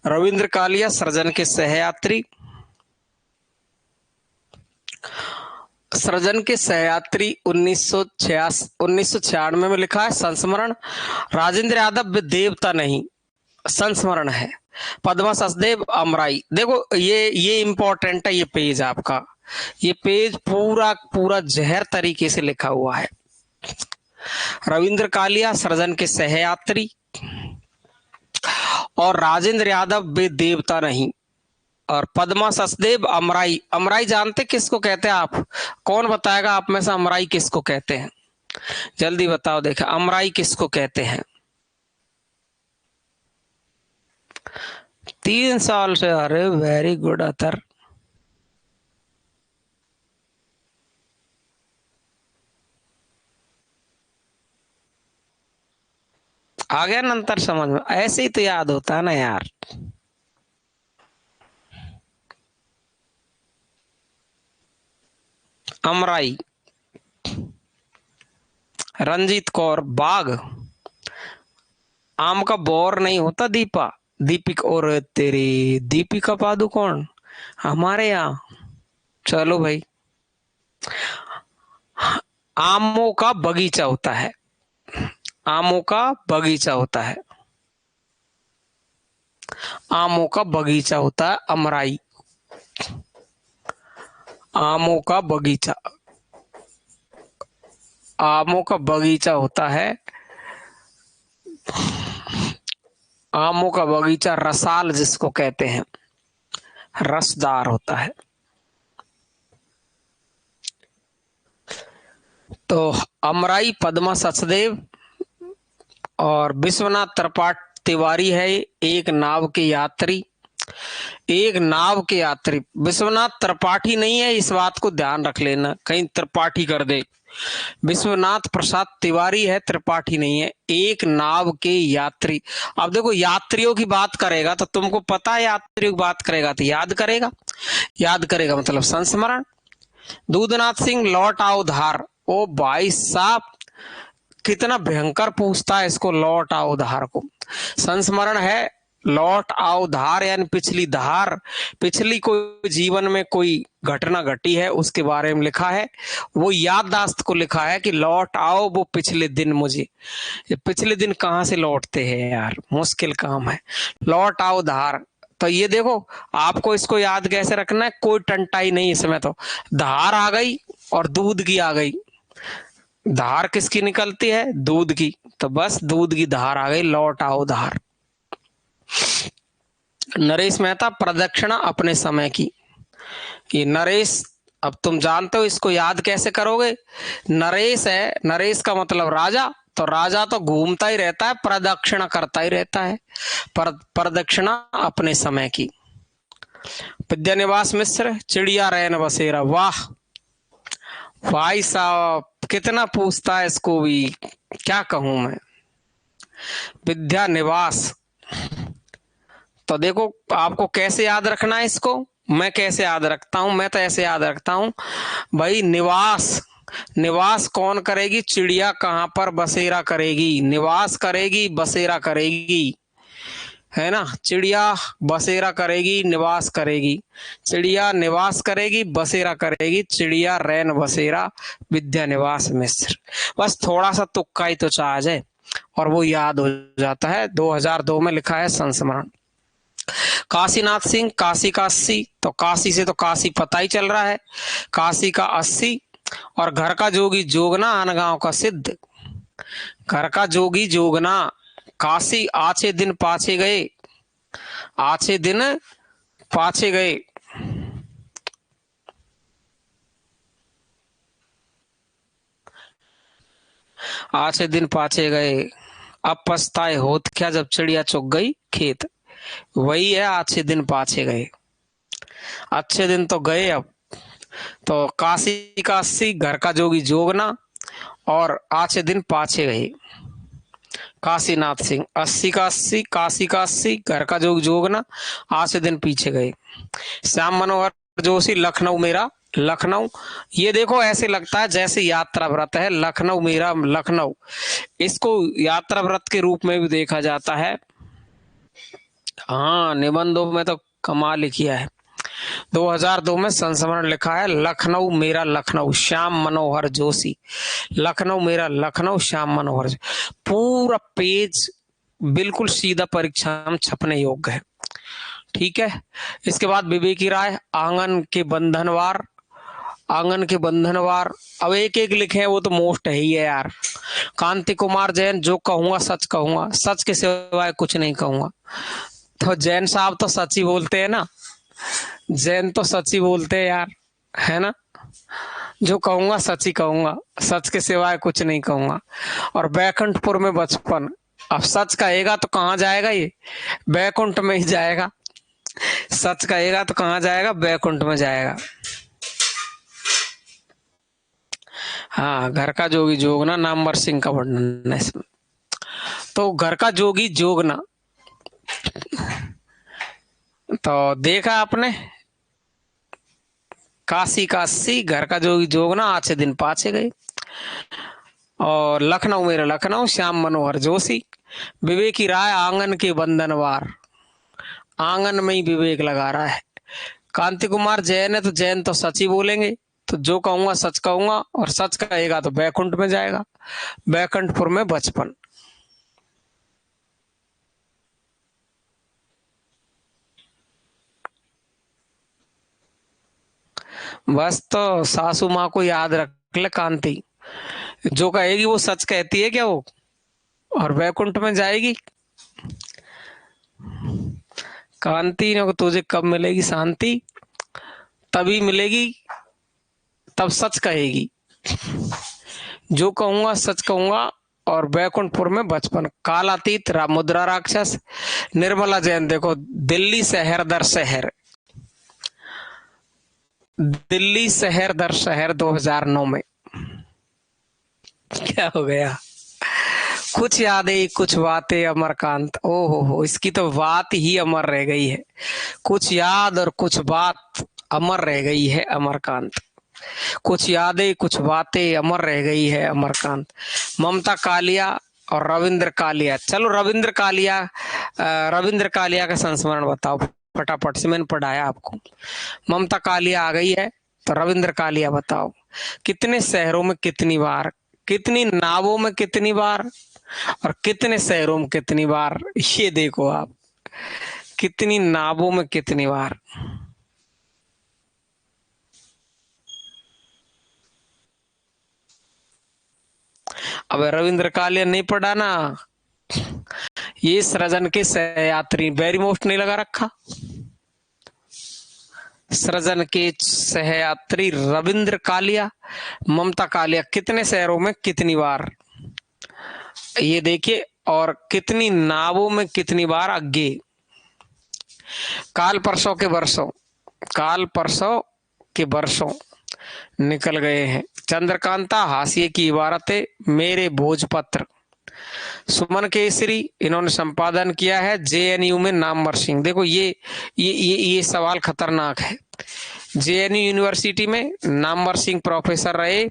रविंद्र कालिया सृजन के सहयात्री। सृजन के सहयात्री 1996 में लिखा है, संस्मरण। राजेंद्र यादव वे देवता नहीं, संस्मरण है। पद्मा सचदेव अमराई, देखो ये इंपॉर्टेंट है, ये पेज आपका, ये पेज पूरा पूरा जहर तरीके से लिखा हुआ है। रविंद्र कालिया सृजन के सहयात्री और राजेंद्र यादव वे देवता नहीं, और पद्मा सचदेव अमराई। अमराई जानते किसको कहते हैं आप? कौन बताएगा आप में से अमराई किसको कहते हैं? जल्दी बताओ, देखा अमराई किसको कहते हैं? 3 साल से, अरे वेरी गुड अतर। आ गया ना अंतर समझ में? ऐसे ही तो याद होता है ना यार। अमराई, रंजीत कौर बाघ, आम का बोर नहीं होता दीपा, दीपिक और तेरी दीपिका पादुकोण हमारे यहाँ। चलो भाई, आमों का बगीचा होता है, आमों का बगीचा होता है, आमों का बगीचा होता है अमराई। आमों का बगीचा, आमों का बगीचा होता है, आमों का बगीचा रसाल जिसको कहते हैं, रसदार होता है। तो अमराई पद्मा सचदेव और विश्वनाथ त्रिपाठी तिवारी है एक नाव के यात्री। एक नाव के यात्री विश्वनाथ त्रिपाठी नहीं है, इस बात को ध्यान रख लेना, कहीं त्रिपाठी कर दे। विश्वनाथ प्रसाद तिवारी है, त्रिपाठी नहीं है। एक नाव के यात्री। अब देखो यात्रियों की बात करेगा तो तुमको पता है, यात्रियों की बात करेगा तो याद करेगा, याद करेगा मतलब संस्मरण। दूधनाथ सिंह लौट आओ धार। ओ भाई साहब, कितना भयंकर पूछता है इसको, लौट आओ धार को। संस्मरण है लौट आओ धार, यानी पिछली धार, पिछली कोई जीवन में कोई घटना घटी है उसके बारे में लिखा है। वो याददाश्त को लिखा है कि लौट आओ वो पिछले दिन मुझे। ये पिछले दिन कहाँ से लौटते हैं यार, मुश्किल काम है। लौट आओ धार। तो ये देखो, आपको इसको याद कैसे रखना है, कोई टंटाई नहीं इसमें। तो धार आ गई और दूध की आ गई। धार किसकी निकलती है, दूध की, तो बस दूध की धार आ गई, लौट आओ धार। नरेश मेहता प्रदक्षिणा अपने समय की। ये नरेश, अब तुम जानते हो इसको याद कैसे करोगे। नरेश है, नरेश का मतलब राजा, तो राजा तो घूमता ही रहता है, प्रदक्षिणा करता ही रहता है। प्रदक्षिणा अपने समय की। विद्यानिवास मिश्र चिड़िया रैन बसेरा। वाह भाई साहब, कितना पूछता है इसको भी, क्या कहूं मैं। विद्यानिवास, तो देखो आपको कैसे याद रखना है इसको, मैं कैसे याद रखता हूं, मैं तो ऐसे याद रखता हूं भाई। निवास, निवास कौन करेगी, चिड़िया कहां पर बसेरा करेगी, निवास करेगी बसेरा करेगी, है ना। चिड़िया बसेरा करेगी, निवास करेगी। चिड़िया निवास करेगी, बसेरा करेगी, चिड़िया रैन बसेरा। विद्यानिवास मिश्र। बस थोड़ा सा तुक्का ही तो चार्ज है और वो याद हो जाता है। 2002 में लिखा है संस्मरण। काशीनाथ सिंह काशी का 80, तो काशी से तो काशी पता ही चल रहा है, काशी का 80। और घर का जोगी जोगना अनगांव का सिद्ध। घर का जोगी जोगना, काशी आछे दिन पाछे गए, आछे दिन पाछे गए। आछे दिन पाछे गए, अब पछताए होत क्या जब चिड़िया चुग गई खेत। वही है, आछे दिन पाछे गए, अच्छे दिन तो गए अब। तो काशी का 80, घर का जोगी जोगना, और आछे दिन पाछे गए। काशीनाथ सिंह 80 का 80, काशी का 80, घर का जोग जोगना, आछे दिन पीछे गए। श्याम मनोहर जोशी लखनऊ मेरा लखनऊ। ये देखो ऐसे लगता है जैसे यात्रा व्रत है, लखनऊ मेरा लखनऊ। इसको यात्रा व्रत के रूप में भी देखा जाता है। हाँ, निबंधों में तो कमाल ही किया है। 2002 में संस्मरण लिखा है लखनऊ मेरा लखनऊ, श्याम मनोहर जोशी। लखनऊ मेरा लखनऊ, श्याम मनोहर। पूरा पेज बिल्कुल सीधा परीक्षा में छपने योग्य है। ठीक है। इसके बाद विवेकी राय आंगन के बंधनवार। आंगन के बंधनवार, अब एक एक लिखे हैं, वो तो मोस्ट है ही है यार। कांति कुमार जैन जो कहूंगा सच कहूंगा, सच के सिवाय कुछ नहीं कहूंगा। तो जैन साहब तो सच ही बोलते हैं ना, जैन तो सच ही बोलते हैं यार, है ना। जो कहूंगा सच ही कहूंगा, सच के सिवाय कुछ नहीं कहूंगा। और बैकुंठपुर में बचपन, अब सच कहेगा तो कहाँ जाएगा, ये बैकुंठ में ही जाएगा। सच कहेगा तो कहाँ जाएगा, बैकुंठ में जाएगा। हाँ, घर का जोगी जोगना नामवर सिंह का वर्णन है इसमें। तो घर का जोगी जोगना, तो देखा आपने, काशी का 80, घर का जोगी जोगना, आछे दिन पाछे गए। और लखनऊ मेरा लखनऊ, श्याम मनोहर जोशी। विवेकी राय आंगन के बंधनवार, आंगन में ही विवेक लगा रहा है। कांति कुमार जैन है, तो जैन तो सच ही बोलेंगे, तो जो कहूंगा सच कहूंगा, और सच कहेगा तो बैकुंठ में जाएगा। बैकुंठपुर में बचपन। बस तो सासू माँ को याद रख ले कांति, जो कहेगी वो सच कहती है क्या वो, और बैकुंठ में जाएगी। कांति ने तुझे कब मिलेगी शांति? तभी मिलेगी, तब सच कहेगी। जो कहूंगा सच कहूंगा। और बैकुंठपुर में बचपन, कालातीत, मुद्रा राक्षस, निर्मला जैन। देखो, दिल्ली शहर दर शहर, दिल्ली शहर दर शहर 2009 में। क्या हो गया? कुछ यादें कुछ बातें अमरकांत। ओ हो, इसकी तो बात ही अमर रह गई है। कुछ याद और कुछ बात अमर रह गई है अमरकांत। कुछ यादें कुछ बातें अमर रह गई है अमरकांत। ममता कालिया और रविंद्र कालिया। चलो रविंद्र कालिया का संस्मरण बताओ फटाफट से, मैंने पढ़ाया आपको। ममता कालिया आ गई है तो रविंद्र कालिया बताओ। कितने शहरों में कितनी बार, कितनी नावों में कितनी बार, और कितने शहरों में कितनी बार। ये देखो आप, कितनी नावों में कितनी बार। अब रविंद्र कालिया नहीं पढ़ा ना, ये सृजन के सहयात्री। वेरी मोस्ट नहीं लगा रखा? सृजन के सहयात्री रविंद्र कालिया, ममता कालिया, कितने शहरों में कितनी बार, ये देखिए। और कितनी नावों में कितनी बार आगे। काल परसों के वर्षों, काल परसों के वर्षों निकल गए हैं। चंद्रकांता हाशिए की इबारतें, मेरे भोजपत्र। सुमन केसरी, इन्होंने संपादन किया है जेएनयू में नामवर सिंह। देखो ये सवाल खतरनाक है। जेएनयू यूनिवर्सिटी में नामवर सिंह प्रोफेसर रहे,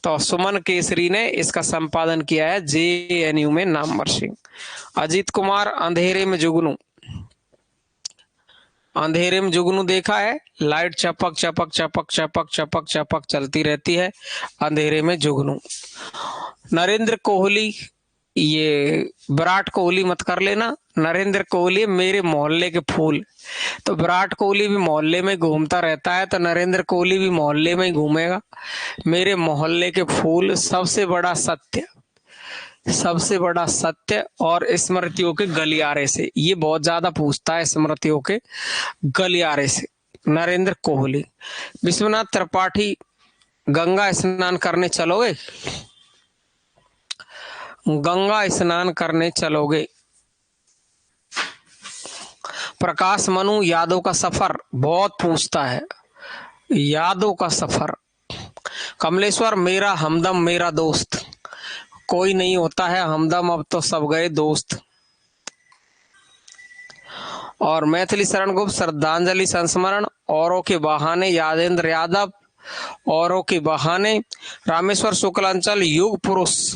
तो सुमन केसरी ने इसका संपादन किया है जेएनयू में नामवर सिंह। अजीत कुमार, अंधेरे में जुगनू। अंधेरे में जुगनू देखा है? लाइट चपक चपक चपक चपक चपक चपक चलती रहती है, अंधेरे में जुगनू। नरेंद्र कोहली, ये विराट कोहली मत कर लेना। नरेंद्र कोहली, मेरे मोहल्ले के फूल। तो विराट कोहली भी मोहल्ले में घूमता रहता है, तो नरेंद्र कोहली भी मोहल्ले में ही घूमेगा। मेरे मोहल्ले के फूल, सबसे बड़ा सत्य, सबसे बड़ा सत्य, और स्मृतियों के गलियारे से। ये बहुत ज्यादा पूछता है, स्मृतियों के गलियारे से। नरेंद्र कोहली। विश्वनाथ त्रिपाठी, गंगा स्नान करने चलोगे? गंगा स्नान करने चलोगे? प्रकाश मनु, यादों का सफर, बहुत पूछता है, यादों का सफर। कमलेश्वर, मेरा हमदम मेरा दोस्त। कोई नहीं होता है हमदम, अब तो सब गए दोस्त। और मैथिली शरण गुप्त, श्रद्धांजलि संस्मरण, औरों के बहाने, यादेंद्र यादव, औरों के बहाने। रामेश्वर शुक्लांचल, युग पुरुष,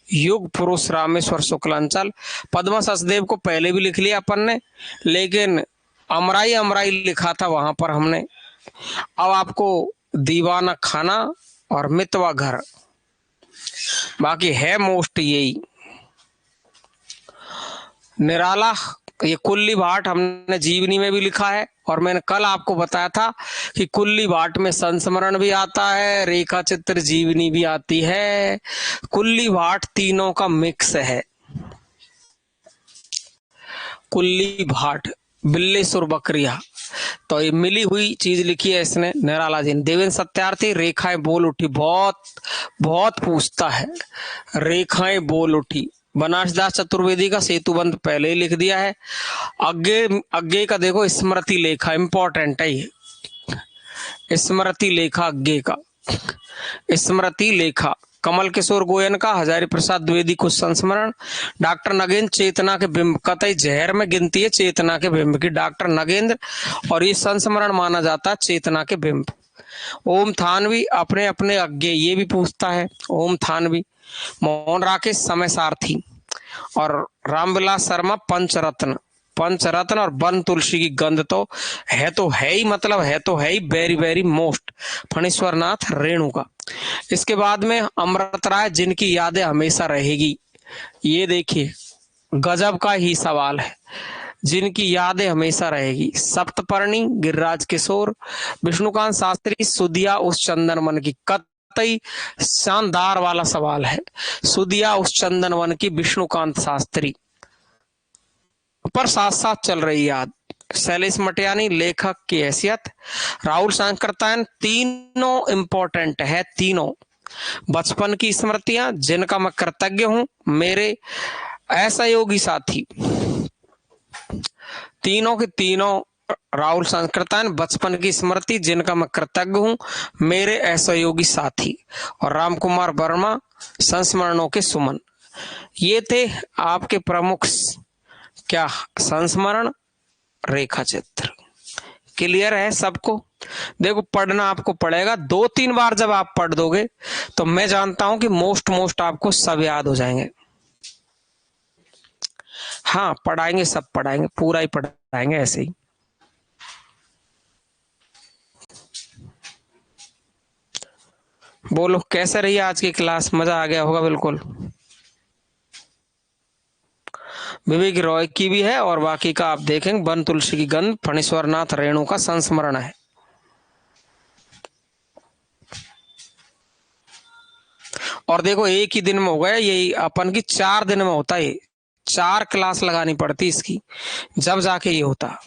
युग पुरुष रामेश्वर शुक्लांचल। पद्मा सचदेव को पहले भी लिख लिया अपन ने, लेकिन अमराई अमराई लिखा था वहां पर हमने। अब आपको दीवाना खाना और मितवा घर, बाकी है मोस्ट यही। निराला, ये कुल्ली भाट हमने जीवनी में भी लिखा है, और मैंने कल आपको बताया था कि कुल्ली भाट में संस्मरण भी आता है, रेखा चित्र जीवनी भी आती है। कुल्ली भाट तीनों का मिक्स है। कुल्ली भाट, बिल्लेसुर बकरिया, तो ये मिली हुई चीज लिखी है इसने, निराला जी ने। देवेंद्र सत्यार्थी, रेखाएं बोल उठी, बहुत बहुत पूछता है, रेखाएं बोल उठी। बनारसदास चतुर्वेदी का सेतुबंध पहले ही लिख दिया है। आगे आगे का देखो, स्मृति लेखा, इंपॉर्टेंट है ये। स्मृति लेखा आगे का, स्मृति लेखा। कमल किशोर गोयन का हजारी प्रसाद द्विवेदी कुछ संस्मरण। डॉक्टर नगेंद्र, चेतना के बिंब, कतई जहर में गिनती है चेतना के बिंब की, डॉक्टर नगेंद्र, और ये संस्मरण माना जाता है चेतना के बिंब। ओम थानवी, अपने अपने अज्ञे, ये भी पूछता है ओम थानवी। मोहन राकेश, समय सारथी, और रामविलास शर्मा, पंचरत्न। पंचरत्न और वन तुलसी की गंध तो है ही, मतलब है तो है ही, very very most. Phanishwar Nath Renuka. इसके बाद में अमृत राय, जिनकी यादें हमेशा रहेगी। ये देखिए, गजब का ही सवाल है, जिनकी यादें हमेशा रहेगी। सप्तपर्णी, गिरिराज किशोर। विष्णुकांत शास्त्री, सुदिया उस चंदन वन की, कतई शानदार वाला सवाल है। सुदिया उस चंदन वन की, विष्णुकांत शास्त्री। पर साथ साथ चल रही याद। शैलेश मटियानी लेखक की हैसियत, राहुल सांकृत्यायन, तीनों इंपॉर्टेंट है, तीनों। बचपन की स्मृतियां जिनका मैं कृतज्ञ हूं, मेरे असहयोगी साथी, तीनों के तीनों। राहुल सांकृत्यायन, बचपन की स्मृति जिनका मैं कृतज्ञ हूं, मेरे असहयोगी साथी, और राम कुमार वर्मा, संस्मरणों के सुमन। ये थे आपके प्रमुख क्या संस्मरण रेखा चित्र। क्लियर है सबको? देखो, पढ़ना आपको पड़ेगा 2-3 बार। जब आप पढ़ दोगे तो मैं जानता हूं कि मोस्ट आपको सब याद हो जाएंगे। हाँ, पढ़ाएंगे, सब पढ़ाएंगे, पूरा ही पढ़ाएंगे ऐसे ही। बोलो कैसे रही आज की क्लास? मजा आ गया होगा बिल्कुल। विवेक रॉय की भी है और बाकी का आप देखेंगे। वन तुलसी की गंध, फणीश्वर नाथ रेणु का संस्मरण है। और देखो, एक ही दिन में हो गया, यही अपन की 4 दिन में होता है। 4 क्लास लगानी पड़ती इसकी, जब जाके ये होता।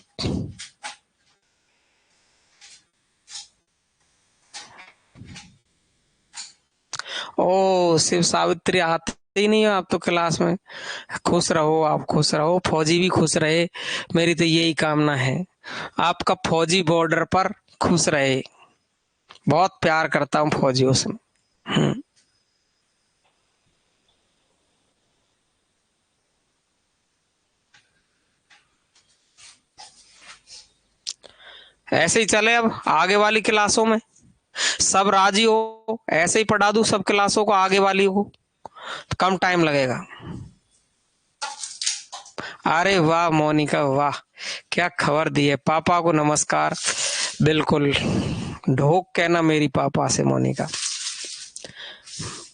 ओ, शिव सावित्री आते ही नहीं हो आप तो क्लास में। खुश रहो, आप खुश रहो, फौजी भी खुश रहे, मेरी तो यही कामना है। आपका फौजी बॉर्डर पर खुश रहे। बहुत प्यार करता हूँ फौजियों से। हम्म। ऐसे ही चले अब आगे वाली क्लासों में। सब राजी हो, ऐसे ही पढ़ा दूं सब क्लासों को, आगे वाली को तो कम टाइम लगेगा। अरे वाह मोनिका, वाह, क्या खबर दी है। पापा को नमस्कार। बिल्कुल ढोक कहना मेरी पापा से मोनिका।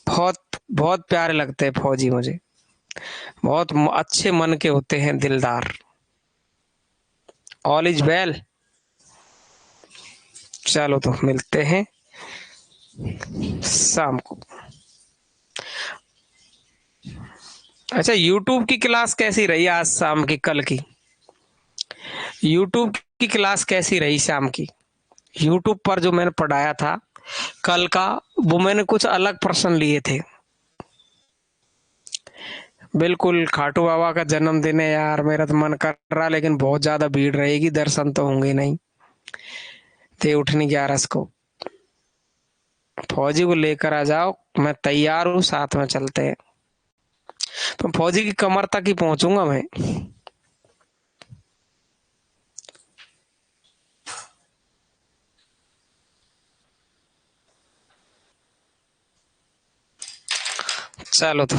बहुत बहुत प्यारे लगते हैं फौजी मुझे। बहुत अच्छे मन के होते हैं, दिलदार। All is well. चलो तो मिलते हैं शाम को। अच्छा, यूट्यूब की क्लास कैसी रही आज शाम की, कल की? यूट्यूब की क्लास कैसी रही शाम की? यूट्यूब पर जो मैंने पढ़ाया था कल का, वो मैंने कुछ अलग प्रश्न लिए थे। बिल्कुल, खाटू बाबा का जन्मदिन है यार, मेरा तो मन कर रहा, लेकिन बहुत ज्यादा भीड़ रहेगी, दर्शन तो होंगे नहीं। थे उठनी 11 को। फौजी को लेकर आ जाओ, मैं तैयार हूँ, साथ में चलते हैं। तो फौजी की कमर तक ही पहुंचूंगा मैं। चलो तो